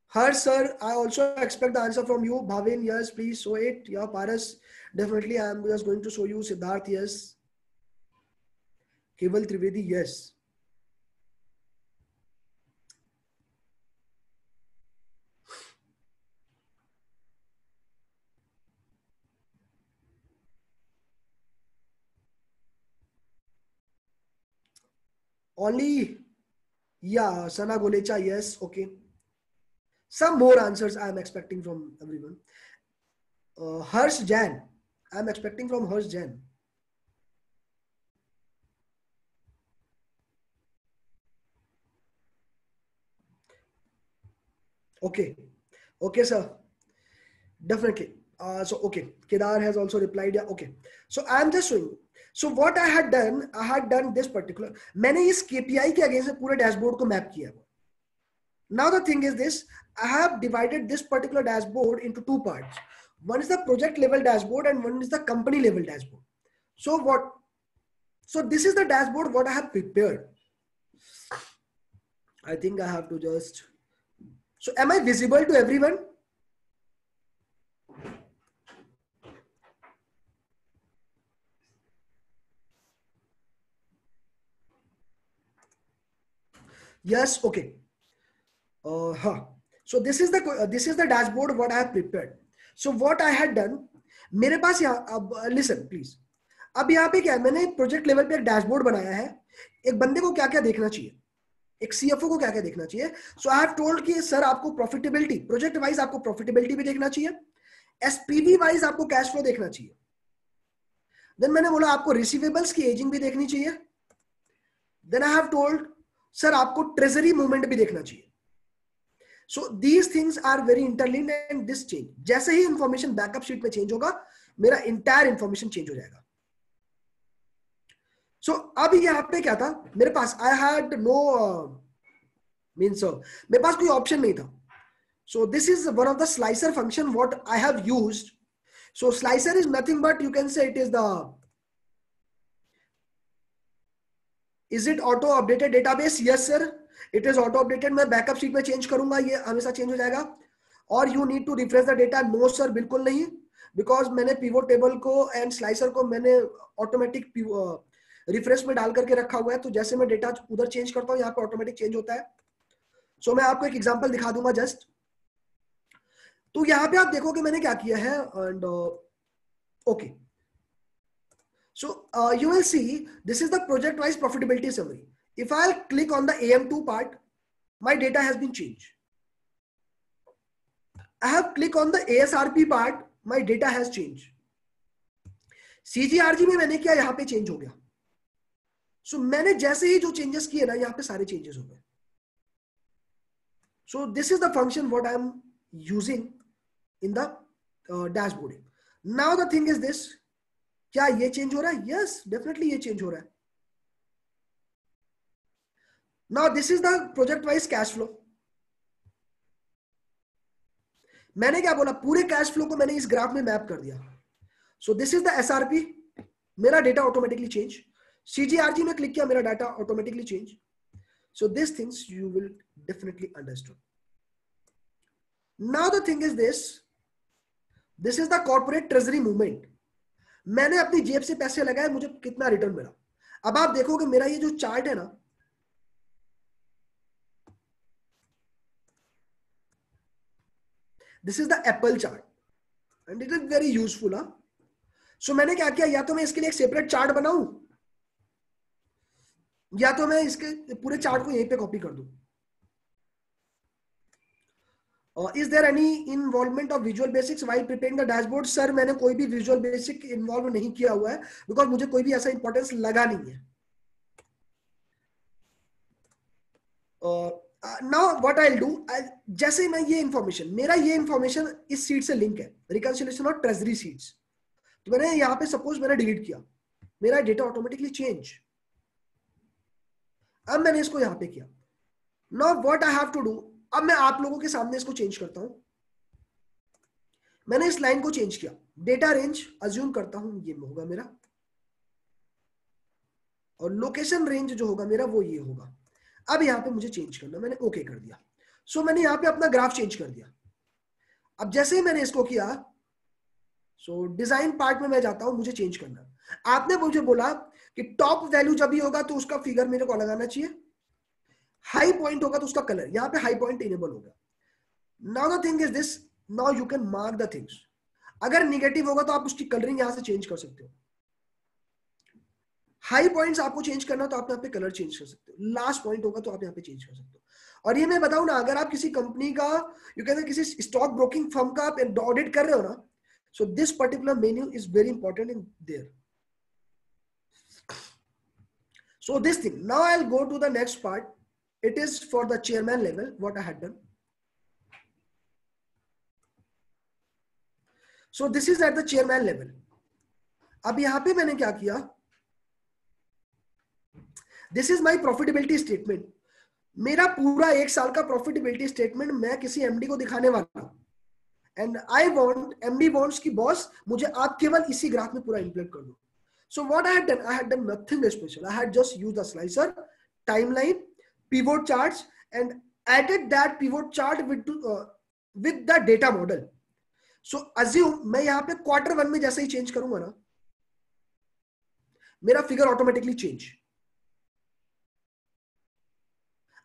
Harsh sir, I also expect the answer from you. Bhavin, yes, please show it. Yeah, Paras, definitely I am just going to show you. Siddharth, yes. Keval Trivedi, yes. Only, yeah, Sana Golecha, yes, okay. Some more answers I am expecting from everyone. Harsh Jan, I am expecting from Harsh Jan. Okay, okay, sir. Definitely. So okay, Kedar has also replied. Yeah, okay. So I am just showing. So what I had done this particular. मैंने इस KPI के against में पूरे dashboard को map किया. Now the thing is this: I have divided this particular dashboard into two parts. One is the project level dashboard and one is the company level dashboard. So what? So this is the dashboard what I have prepared. I think I have to just. So am I visible to everyone? Yes. Okay. Huh. So this is the dashboard what I have prepared. So what I had done, मेरे पास यहाँ अब listen please. अब यहाँ पे क्या है, मैंने project level पे एक डैशबोर्ड बनाया है. एक बंदे को क्या क्या देखना चाहिए, एक सीएफओ को क्या क्या देखना चाहिए. सो आई हैव टोल्ड कि सर आपको प्रॉफिटेबिलिटी प्रोजेक्ट वाइज आपको प्रॉफिटेबिलिटी भी देखना चाहिए, एसपीवी वाइज आपको कैश फ्लो देखना चाहिए. देन मैंने बोला आपको रिसीवेबल्स की एजिंग भी देखनी चाहिए. Then I have told sir आपको ट्रेजरी मूवमेंट भी देखना चाहिए. So these things are very interlinked and this change. जैसे ही इंफॉर्मेशन बैकअप शीट में चेंज होगा, मेरा इंटायर इंफॉर्मेशन चेंज हो जाएगा. सो अब यहाँ पे क्या था, मेरे पास आई हैड नो मीन्स मेरे पास कोई ऑप्शन नहीं था. So this is one of the slicer function what I have used. So slicer is nothing but you can say it is the is it auto updated database. Yes sir, it is auto updated. मैं backup sheet में change करूंगा, ये हमेशा change हो जाएगा. और you need to refresh the data. No sir, बिल्कुल नहीं, बिकॉज मैंने पिवोट टेबल को एंड स्लाइसर को मैंने ऑटोमेटिक रिफ्रेश में डाल करके रखा हुआ है. तो जैसे मैं डेटा उधर चेंज करता हूँ, यहाँ पे ऑटोमेटिक चेंज होता है. सो मैं आपको एक एग्जांपल दिखा दूंगा जस्ट. तो यहाँ पे आप देखोगे मैंने क्या किया है. And okay, so you will see this is the project wise profitability summary. If I'll click on the AM2 part, my data has been changed. I have click on the ASRP part, my data has changed. CGRG में मैंने किया, यहाँ पे change हो गया. So मैंने जैसे ही जो चेंजेस किए ना, यहाँ पे सारे चेंजेस हो गए. So this is the function what I am using in the dashboarding. Now the thing is this, क्या ये चेंज हो रहा है? यस, डेफिनेटली ये चेंज हो रहा है. Now this is the project wise cash flow. मैंने क्या बोला, पूरे कैश फ्लो को मैंने इस ग्राफ में मैप कर दिया. सो दिस इज द एसआरपी, मेरा डेटा ऑटोमेटिकली चेंज. सीजीआरजी में क्लिक किया, मेरा data automatically change. So this things you will definitely understood. Now the thing is this is the corporate treasury movement. मैंने अपनी जेब से पैसे लगाए, मुझे कितना रिटर्न मिला. अब आप देखोगे मेरा ये जो चार्ट है ना, this is the apple chart and it is very useful. So मैंने क्या किया, या तो मैं इसके लिए एक सेपरेट चार्ट बनाऊं, या तो मैं इसके पूरे चार्ट को यहीं पे कॉपी कर दूं. Is there any involvement of visual basics while preparing the dashboard. Sir मैंने कोई भी विजुअल बेसिक इन्वॉल्व नहीं किया हुआ है, बिकॉज मुझे कोई भी ऐसा इंपॉर्टेंस लगा नहीं है. Now what I will do, जैसे मैं ये इंफॉर्मेशन, मेरा ये इंफॉर्मेशन इस सीट से लिंक है, रिकंसिलिएशन और ट्रेजरी सीट्स. तो मैंने यहाँ पे सपोज मैंने डिलीट किया, मेरा डेटा ऑटोमेटिकली चेंज. अब मैंने इसको यहाँ पे किया. Now what I have to do, अब मैं आप लोगों के सामने इसको चेंज करता हूं. मैंने इस लाइन को चेंज किया, डेटा रेंज अज्यूम करता हूं ये होगा मेरा, और लोकेशन रेंज जो होगा मेरा वो ये होगा. अब यहाँ पे मुझे चेंज करना, मैंने ओके कर दिया। सो मैंने यहाँ पे अपना ग्राफ चेंज कर दिया। अब जैसे ही मैंने इसको किया, सो डिजाइन पार्ट में मैं जाता हूं, मुझे चेंज करना। आपने मुझे बोला कि टॉप वैल्यू जब भी होगा तो उसका फिगर मेरे को लगाना चाहिए, हाई पॉइंट होगा तो उसका कलर, यहाँ पे हाई पॉइंट इनेबल होगा। Now the thing is this, now you can mark the things. अगर निगेटिव होगा तो आप उसकी कलरिंग यहां से चेंज कर सकते हो। हाई पॉइंट्स आपको चेंज करना तो आप यहाँ पे कलर चेंज कर सकते हो, लास्ट पॉइंट होगा तो आप यहाँ पे चेंज कर सकते हो। और ये मैं बताऊं ना, अगर आप किसी कंपनी का, यू कहते हैं किसी स्टॉक ब्रोकिंग फर्म का आप ऑडिट कर रहे हो ना, so this particular menu is very important in there. So this thing, now I'll go to the next part. It is for the chairman level, what I had done. So this is at the chairman level. अब यहाँ पे मैंने क्या किया, this is my profitability statement. मेरा पूरा एक साल का profitability statement मैं किसी MD को दिखाने वाला हूँ, and I want, MD wants कि बॉस मुझे आप केवल इसी ग्राफ में पूरा इंप्लीमेंट कर दो। So what I had done nothing special. I had just used the slicer, timeline, pivot charts, and added that pivot chart with the data model. So assume मैं यहाँ पे Q1 में जैसे ही चेंज करूंगा ना, मेरा फिगर ऑटोमेटिकली चेंज।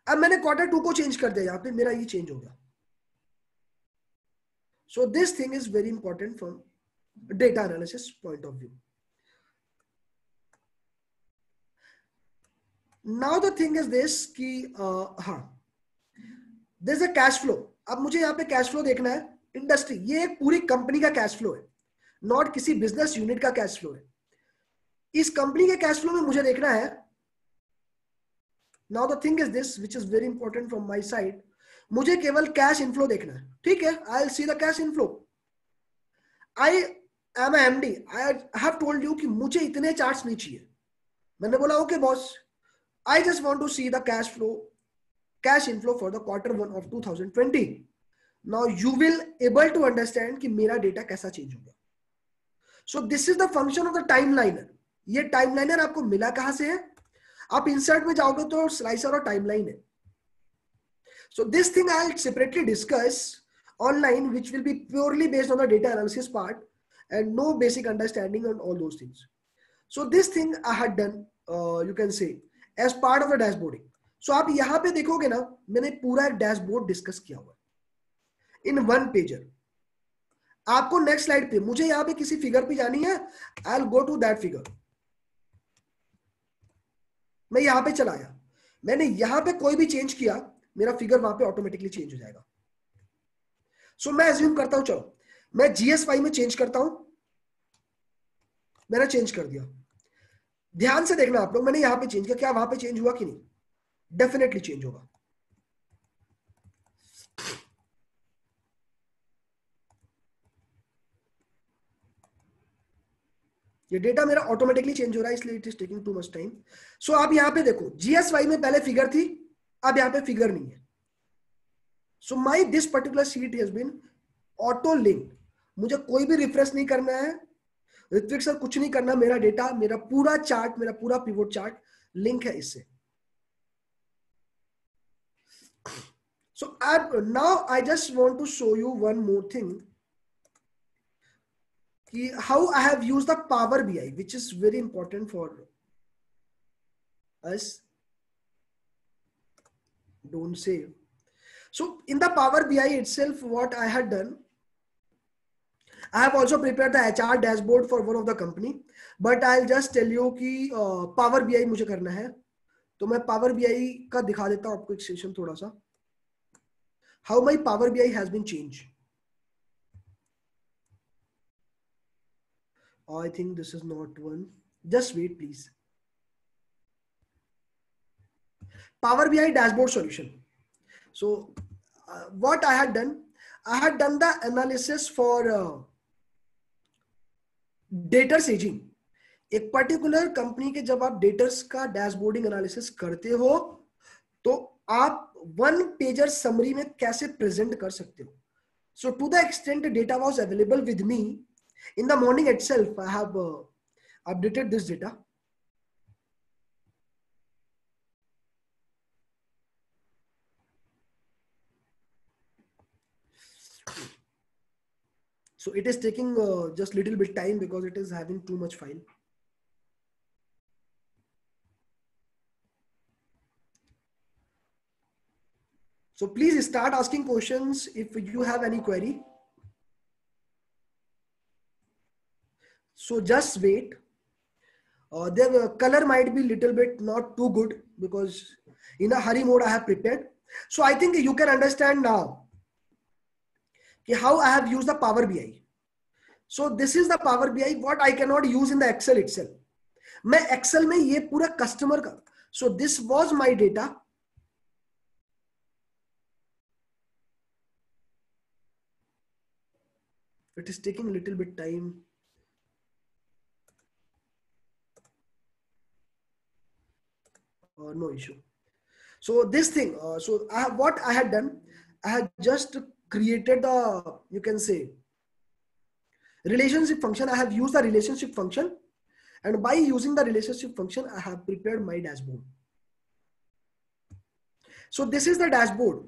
अब मैंने Q2 को चेंज कर दिया, यहाँ पे मेरा ये चेंज हो गया। So this thing is very important from data analysis point of view. Now the thing is this कि हाँ, there's a cash flow. अब मुझे यहाँ पे कैश फ्लो देखना है, इंडस्ट्री, ये एक पूरी कंपनी का कैश फ्लो है, नॉट किसी बिजनेस यूनिट का कैश फ्लो है। इस कंपनी के कैश फ्लो में मुझे देखना है। Now the thing is this which is very important from my side, मुझे केवल कैश इनफ्लो देखना है, ठीक है। I will see the cash inflow. I am MD, I have told you कि मुझे इतने चार्ट्स नहीं चाहिए। मैंने बोला okay boss, I just want to see the cash flow, cash inflow for the Q1 of 2020. Now you will able to understand कि मेरा data कैसा चेंज होगा। So this is the function of the timeliner. ये timeliner आपको मिला कहां से है, आप insert में जाओगे तो slicer और timeline है। So this thing I'll separately discuss online, which will be purely based on the data analysis part and no basic understanding on all those things. So this thing I had done, you can say, as part of the dashboarding. So आप यहां पे देखोगे ना, मैंने पूरा एक dashboard discuss किया हुआ इन वन पेजर। आपको नेक्स्ट स्लाइड पे, मुझे यहां पे किसी फिगर पे जानी है, I will go to that figure. मैं यहां पे चला आया, मैंने यहां पे कोई भी चेंज किया, मेरा फिगर वहां पे ऑटोमेटिकली चेंज हो जाएगा। सो मैं एज्यूम करता हूं, चलो मैं GS5 में चेंज करता हूं, मैंने चेंज कर दिया। ध्यान से देखना आप लोग, मैंने यहां पे चेंज किया, क्या वहां पे चेंज हुआ कि नहीं? डेफिनेटली चेंज होगा। ये डेटा मेरा ऑटोमेटिकली चेंज हो रहा है, इसलिए it is taking too much time. So आप यहां पे देखो, GS5 में पहले फिगर थी, अब यहां पे फिगर नहीं है। So my this particular sheet has been auto linked, मुझे कोई भी रिफ्रेश नहीं करना है, ऋत्विक सर कुछ नहीं करना, मेरा डेटा, मेरा पूरा चार्ट, मेरा पूरा पिवोट चार्ट लिंक है इससे। So now I just want to show you one more thing, how I have used the Power BI, which is very important for us. Don't save. So in the Power BI itself, what I had done, I have also prepared the HR dashboard for one of the company, but I'll just tell you कि Power BI मुझे करना है, तो मैं Power BI का दिखा देता हूँ आपको एक सेशन थोड़ा सा, how my Power BI has been changed. Oh, I think this is not one. Just wait, please. Power BI dashboard solution. So what I had done the analysis for data staging. एक particular company के जब आप debtors का डैशबोर्डिंग analysis करते हो, तो आप one pager summary में कैसे प्रेजेंट कर सकते हो। So to the extent data was available with me in the morning itself, I have updated this data. So it is taking just little bit time because it is having too much file. So please start asking questions if you have any query. So just wait. The color might be little bit not too good because in a hurry mode I have prepared. So I think you can understand now how I have used the Power BI. So this is the Power BI what I cannot use in the Excel itself. मैं Excel में ये पूरा customer का. So this was my data. It is taking a little bit time. No issue. So this thing, so what I had done, I had just created the, you can say, relationship function. I have used the relationship function, and by using the relationship function, I have prepared my dashboard. So this is the dashboard.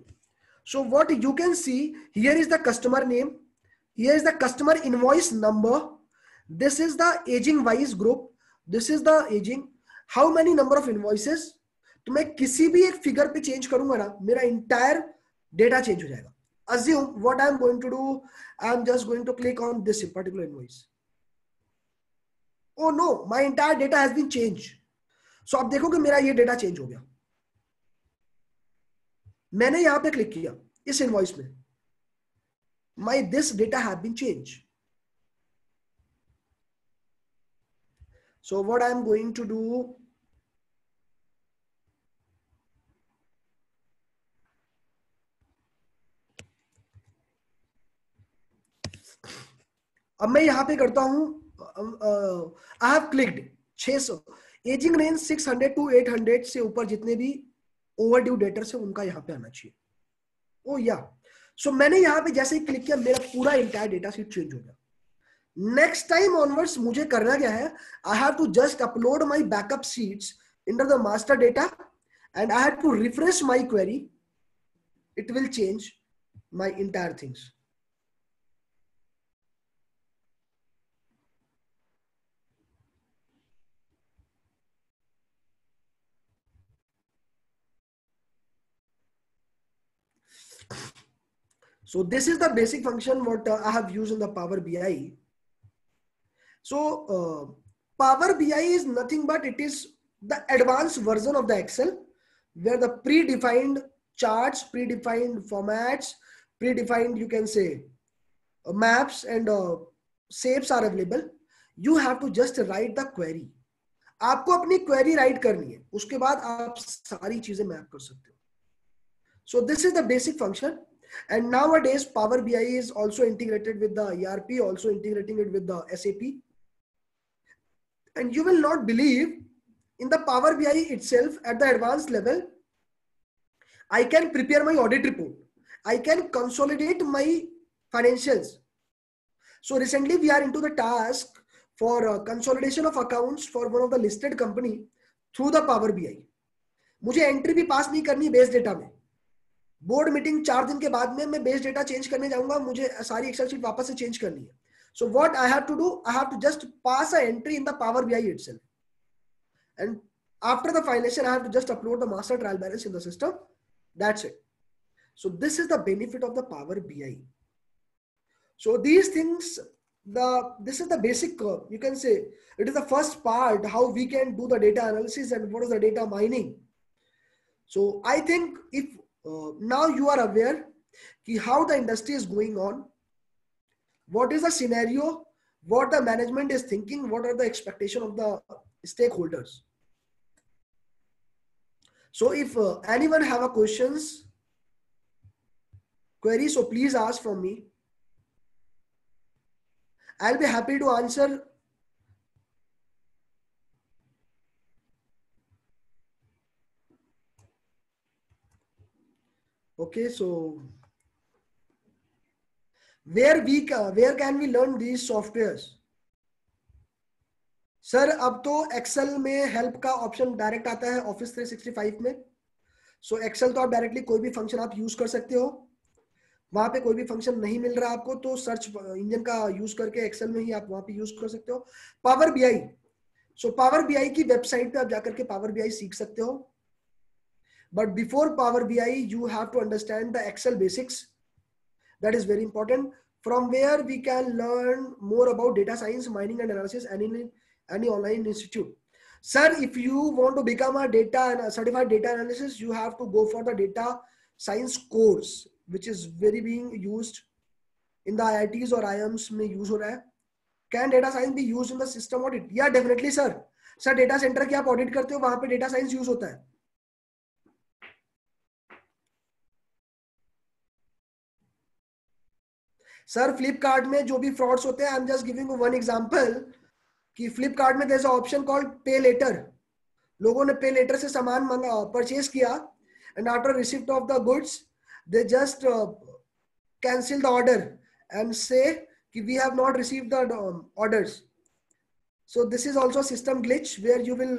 So what you can see here is the customer name. Here is the customer invoice number. This is the aging wise group. This is the aging. How many number of invoices? तो मैं किसी भी एक figure पे change करूंगा ना, मेरा entire data change हो जाएगा. Assume what I am going to do, I am just going to click on this particular invoice. Oh no, my entire data has been changed. So आप देखो कि मेरा ये डेटा चेंज हो गया. मैंने यहां पे क्लिक किया इस इनवॉइस में. My this data have been changed. So what I am going to do, अब मैं यहां पे करता हूं, I have clicked 600 ageing range 600 to 800 से ऊपर जितने भी ओवरड्यू डेटर्स है उनका यहां पे आना चाहिए. ओ या सो मैंने यहां पे जैसे ही क्लिक किया मेरा पूरा इंटायर डेटा शीट चेंज हो गया. नेक्स्ट टाइम ऑनवर्ड्स मुझे करना क्या है, I have to just upload my backup sheets into the master data and I have to refresh my query. It will change my entire things. So this is the basic function what I have used in the Power BI. So Power BI is nothing but it is the advanced version of the Excel where the predefined charts, predefined formats, predefined you can say maps and shapes are available. You have to just write the query. आपको अपनी query write करनी है, उसके बाद आप सारी चीजें map कर सकते हो. So this is the basic function. And nowadays, Power BI is also integrated with the ERP, also integrating it with the SAP. And you will not believe, in the Power BI itself, at the advanced level, I can prepare my audit report. I can consolidate my financials. So recently, we are into the task for consolidation of accounts for one of the listed company through the Power BI. मुझे entry भी पास नहीं करनी base data में. Board meeting 4 दिन के बाद में मैं बेस डेटा चेंज करने जाऊंगा, मुझे सारी एक्सेल शीट वापस से चेंज करनी है. So what I have to do, I have to just pass a entry in the power BI itself and after the financial I have to just upload the master trial balance in the system. That's it. So this is the benefit of the power BI. So these things, this is the basic, you can say it is the first part how we can do the data analysis and what is the data mining. So I think if now you are aware ki how the industry is going on, what is the scenario, what the management is thinking, what are the expectation of the stakeholders. So if anyone have a questions, query, so please ask from me. I'll be happy to answer. Okay, so where can we learn these softwares? Sir अब तो Excel में help का option direct आता है office 365 में. सो Excel तो आप directly कोई भी फंक्शन आप यूज कर सकते हो. वहां पे कोई भी फंक्शन नहीं मिल रहा आपको तो सर्च इंजन का यूज करके एक्सेल में ही आप वहां पे यूज कर सकते हो। Power BI, so Power BI की वेबसाइट पे आप जाकर के पावर बीआई सीख सकते हो, but before Power BI you have to understand the Excel basics, that is very important, from where we can learn more about data science, mining and analysis, any online institute. Sir, if you want to become a data and a certified data analysis, you have to go for the data science course, which is very being used in the IITs or IIMs में use हो रहा है. Can data science be used in the system audit? Yeah, definitely sir. Sir, data center की आप audit करते हो, वहां पे data science use होता है. सर फ्लिपकार्ट में जो भी फ्रॉड्स होते हैं, I am just giving one example कि फ्लिपकार्ट में there is a option called pay later. लोगों ने पे लेटर से सामान परचेज किया and after receipt of the goods they just cancel the order and say कि we have not received the orders. So this is also system glitch where you will,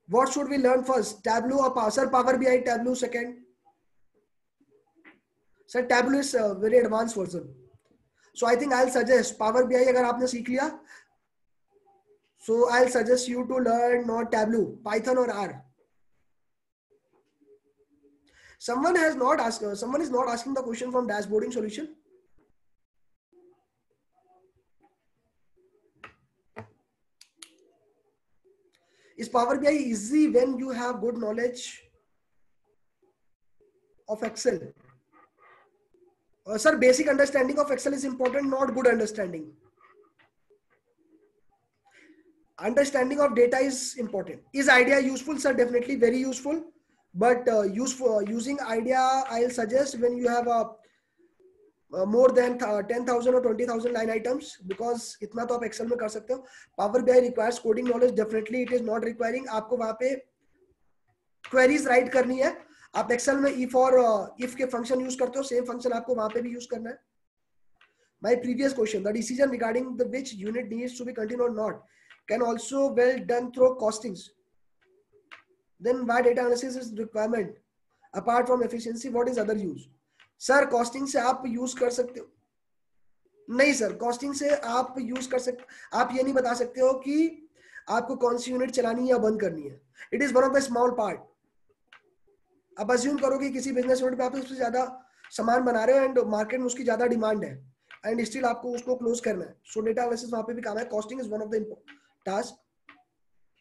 what should we learn first? Tableau और sir power BI Tableau second. Sir tableau is very advance version. So I think I will suggest power BI अगर आपने सीख लिया, so I'll suggest you to learn not Tableau, Python or R. Someone has not asked, someone is not asking the question from dashboarding solution. Is Power BI easy when you have good knowledge of Excel? Sir, basic understanding of Excel is important, not good understanding. Understanding of data is important. Is IDEA useful? Sir, definitely very useful. But using IDEA, I'll suggest when you have a more than 10,000 or 20,000 line items, because इतना तो आप Excel में कर सकते हो. Power BI requires coding knowledge. Definitely it is not requiring. आपको वहाँ पे queries write करनी है. आप Excel में if और if के function use करते हो, same function आपको वहाँ पे भी use करना है. My previous question, the decision regarding the which unit needs to be continued or not can also well done through costings. Then why data analysis is requirement? Apart from efficiency, what is other use? Sir costing से आप use कर सकते हो? नहीं sir, costing से आप use कर सकते, आप ये नहीं बता सकते हो कि आपको कौन सी यूनिट चलानी है या बंद करनी है. It is one of the small part. आप अज्यूम करो कि किसी बिजनेस यूनिट पे आप उससे ज्यादा सामान बना रहे हो एंड मार्केट में उसकी ज्यादा डिमांड है एंड स्टिल आपको उसको क्लोज करना है. सो डेटा एनालिसिस वहां पे भी काम है. Costing is one of the task.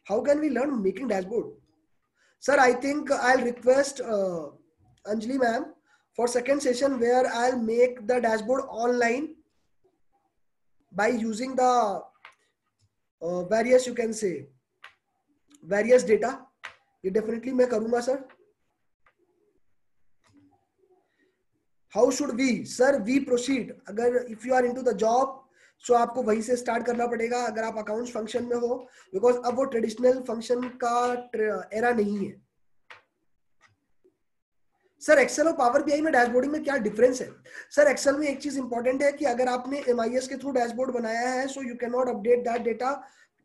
How can we learn making dashboard? Sir I think I will request Anjali ma'am for second session where I'll make the dashboard online by using the various, you can say, various data. ये definitely मैं करूंगा sir. How should we? Sir, we proceed. अगर if you are into the job, so आपको वहीं से start करना पड़ेगा अगर आप accounts function में हो, because अब वो traditional function का era नहीं है. सर एक्सेल और पावर बीआई में डैशबोर्डिंग में क्या डिफरेंस है? सर एक्सेल में एक चीज इंपॉर्टेंट है कि अगर आपने एमआईएस के थ्रू डैशबोर्ड बनाया है, so you can not update that data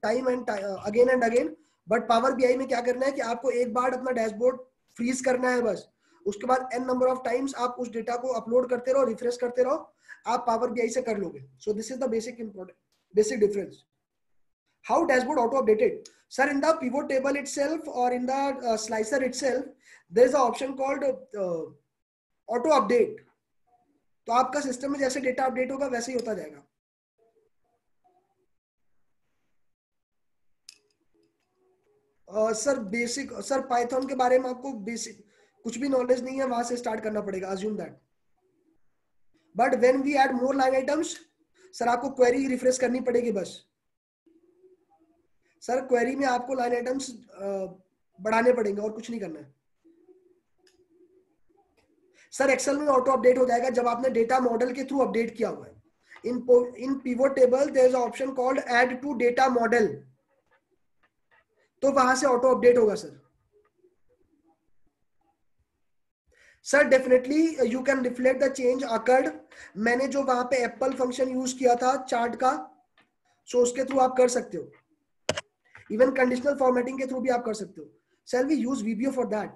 time and again and again. But power BI में क्या करना है कि आपको एक बार अपना डैशबोर्ड फ्रीज करना है बस. उसके बाद एन नंबर ऑफ टाइम्स आप उस डेटा को अपलोड करते रहो, रिफ्रेश करते रहो, आप पावर बीआई से कर लोगे. सो this is the basic difference. How dashboard auto updated? Sir, in the pivot table itself or in the slicer itself, there is an option called auto update. तो आपका सिस्टम में जैसे डेटा अपडेट होगा वैसे ही होता जाएगा. सर बेसिक, सर पाइथन के बारे में आपको बेसिक कुछ भी नॉलेज नहीं है, वहां से स्टार्ट करना पड़ेगा. Assume that. But when we add more line items, sir आपको क्वेरी रिफ्रेश करनी पड़ेगी बस. सर क्वेरी में आपको लाइन आइटम्स बढ़ाने पड़ेंगे और कुछ नहीं करना है. सर एक्सेल में ऑटो अपडेट हो जाएगा जब आपने डेटा मॉडल के थ्रू अपडेट किया हुआ है. In pivot table there is a option called add to data model, तो वहां से ऑटो अपडेट होगा sir. Sir definitely you can reflect the change occurred. मैंने जो वहां पे एप्पल फंक्शन यूज किया था चार्ट का, सो उसके थ्रू आप कर सकते हो. इवन कंडीशनल फॉर्मेटिंग के थ्रू भी आप कर सकते हो. Shall we use VBO for that?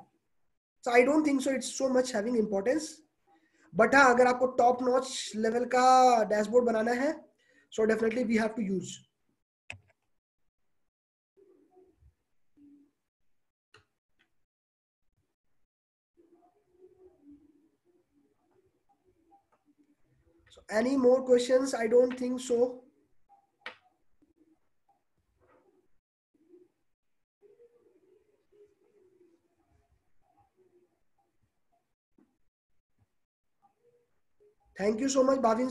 So I don't think so it's so much having importance. But हाँ, अगर आपको टॉप नॉच लेवल का डैशबोर्ड बनाना है, so definitely we have to use. So any more questions? I don't think so. Thank you so much, Bhavin.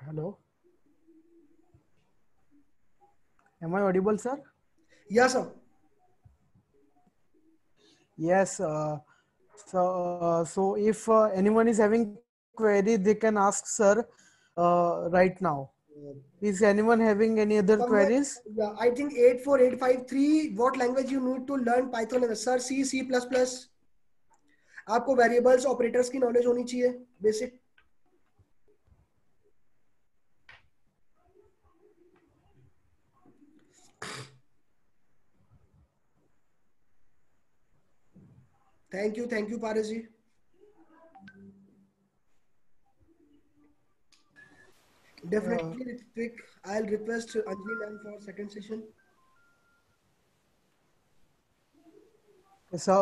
Hello. Am I audible, sir? Yes, sir. Yes. So if anyone is having query, they can ask sir right now. Is anyone having any other Somewhere, queries? yeah, I think 84853. What language you need to learn Python language? Sir, C, C++. आपको variables operators की knowledge होनी चाहिए, basic. Thank you Paras ji. Definitely, Ritvik, I'll request Anjali ma'am for second session. So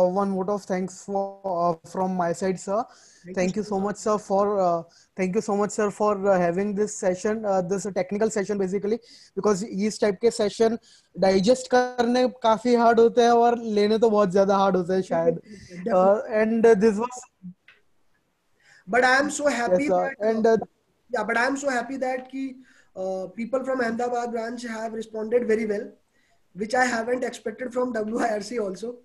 one vote of thanks for from my side, sir. Thank you Thank so you so much. much, sir, for thank you so much, sir, for having this session. This is a technical session basically because इस type के session digest करने काफी hard होते हैं और लेने तो बहुत ज़्यादा hard होते हैं शायद. Definitely. And this was But I am so happy yes, that and yeah, but I am so happy that people from Ahmedabad branch have responded very well, which I haven't expected from WIRC also.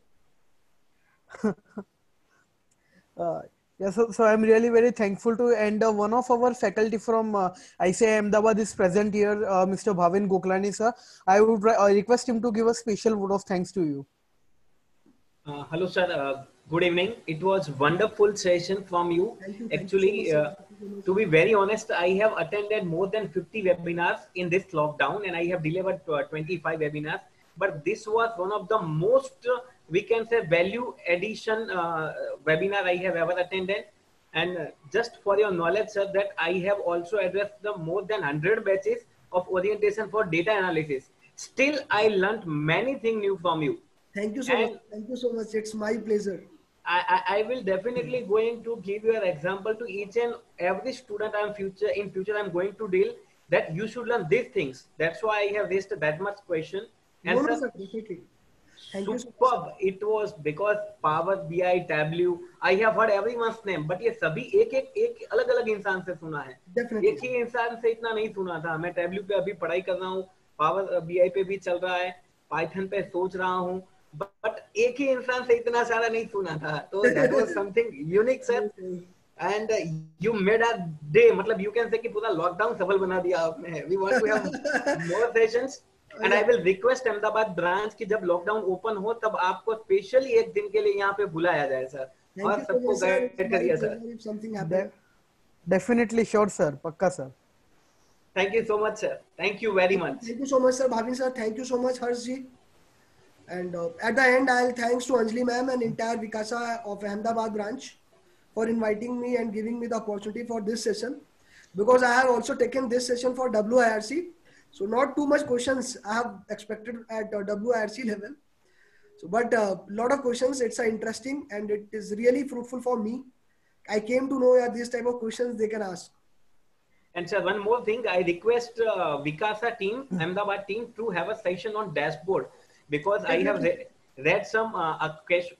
Uh, yeah, so I'm really very thankful to, and one of our faculty from ICI Ahmedabad is present here, Mr. Bhavin Goklani, sir. I would request him to give a special vote of thanks to you. Hello, sir. Good evening. It was wonderful session from you. Thank you so much, Actually, sir. Thank you so much. to be very honest, I have attended more than 50 webinars in this lockdown, and I have delivered 25 webinars. But this was one of the most, we can say, value addition webinar I have ever attended. And just for your knowledge, sir, that I have also addressed the more than 100 batches of orientation for data analysis. Still, I learned many things new from you. Thank you so much. And Thank you so much. It's my pleasure. I will definitely going to give you an example to each and every student in future I'm going to deal that you should learn these things. That's why I have raised that much question. No, And no, sir, sir. Definitely. Thank you so much, sir. superb it was because Power BI, Tableau, I have heard everyone's name, but ये सभी एक अलग अलग इंसान से सुना है. Definitely. एक ही इंसान से इतना नहीं सुना था. मैं Tableau पे अभी पढ़ाई कर रहा हूँ, Power BI पे भी चल रहा है, Python पे सोच रहा हूँ, but एक ही इंसान से इतना सारा नहीं सुना था. तो that was something unique, sir. And you made a day, मतलब you can say कि पूरा लॉकडाउन सफल बना दिया आपने. We want to have more sessions. And I will request Ahmedabad branch की जब लॉकडाउन ओपन हो तब आपको स्पेशली एक दिन के लिए यहाँ पे बुलाया जाए सर और सबको गाइड करिए sir. Definitely, sure, sir. Pakka, sir. Thank you so much, sir. Thank you very much. Thank you so much, sir. Bhavin sir, thank you so much, Harshji. And at the end, I'll thanks to Anjali ma'am and entire Vikasa of Ahmedabad branch for inviting me and giving me the opportunity for this session, because I have also taken this session for WIRC. So not too much questions I have expected at WIRC level. So, but a lot of questions. It's interesting and it is really fruitful for me. I came to know that these type of questions they can ask. And sir, one more thing, I request Vikasa team, Ahmedabad team to have a session on dashboard because I have read some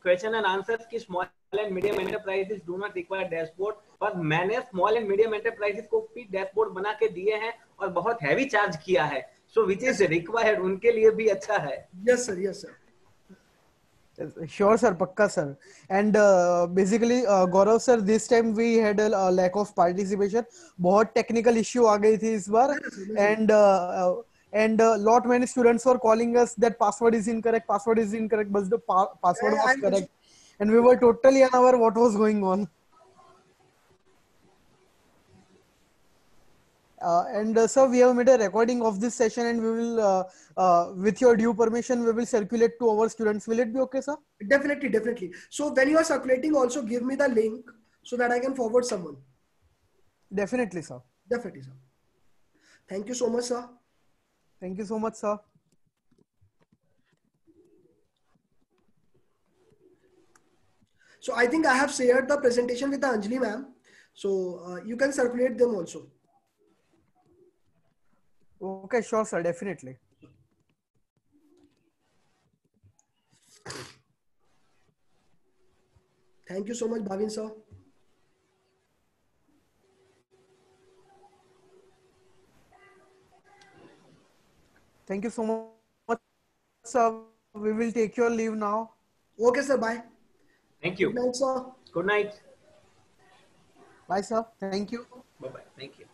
question and answers कि small and medium enterprises do not require dashboard, पर मैंने small and medium enterprises को भी dashboard बना के दिए हैं और बहुत heavy charge किया है. So which is required, उनके लिए भी अच्छा है. Yes sir, yes sir. Sure, sir. Pakka, sir. And basically, Gaurav sir, this time we had a lack of participation. बहुत technical issue आ गई थी इस बार. And lot many students were calling us that password is incorrect, but the password was correct. And we were totally unaware what was going on. Sir, we have made a recording of this session, and we will, with your due permission, we will circulate to our students. Will it be okay, sir? Definitely, definitely. So when you are circulating, also give me the link so that I can forward someone. Definitely, sir. Definitely, sir. Thank you so much, sir. Thank you so much, sir. So I think I have shared the presentation with the Anjali ma'am. So you can circulate them also. Okay, sure, sir. Definitely. Thank you so much, Bhavin sir. Thank you so much, sir. We will take your leave now. Okay, sir. Bye. Thank you. Good night, sir. Good night. Bye, sir. Thank you. Bye bye. Thank you.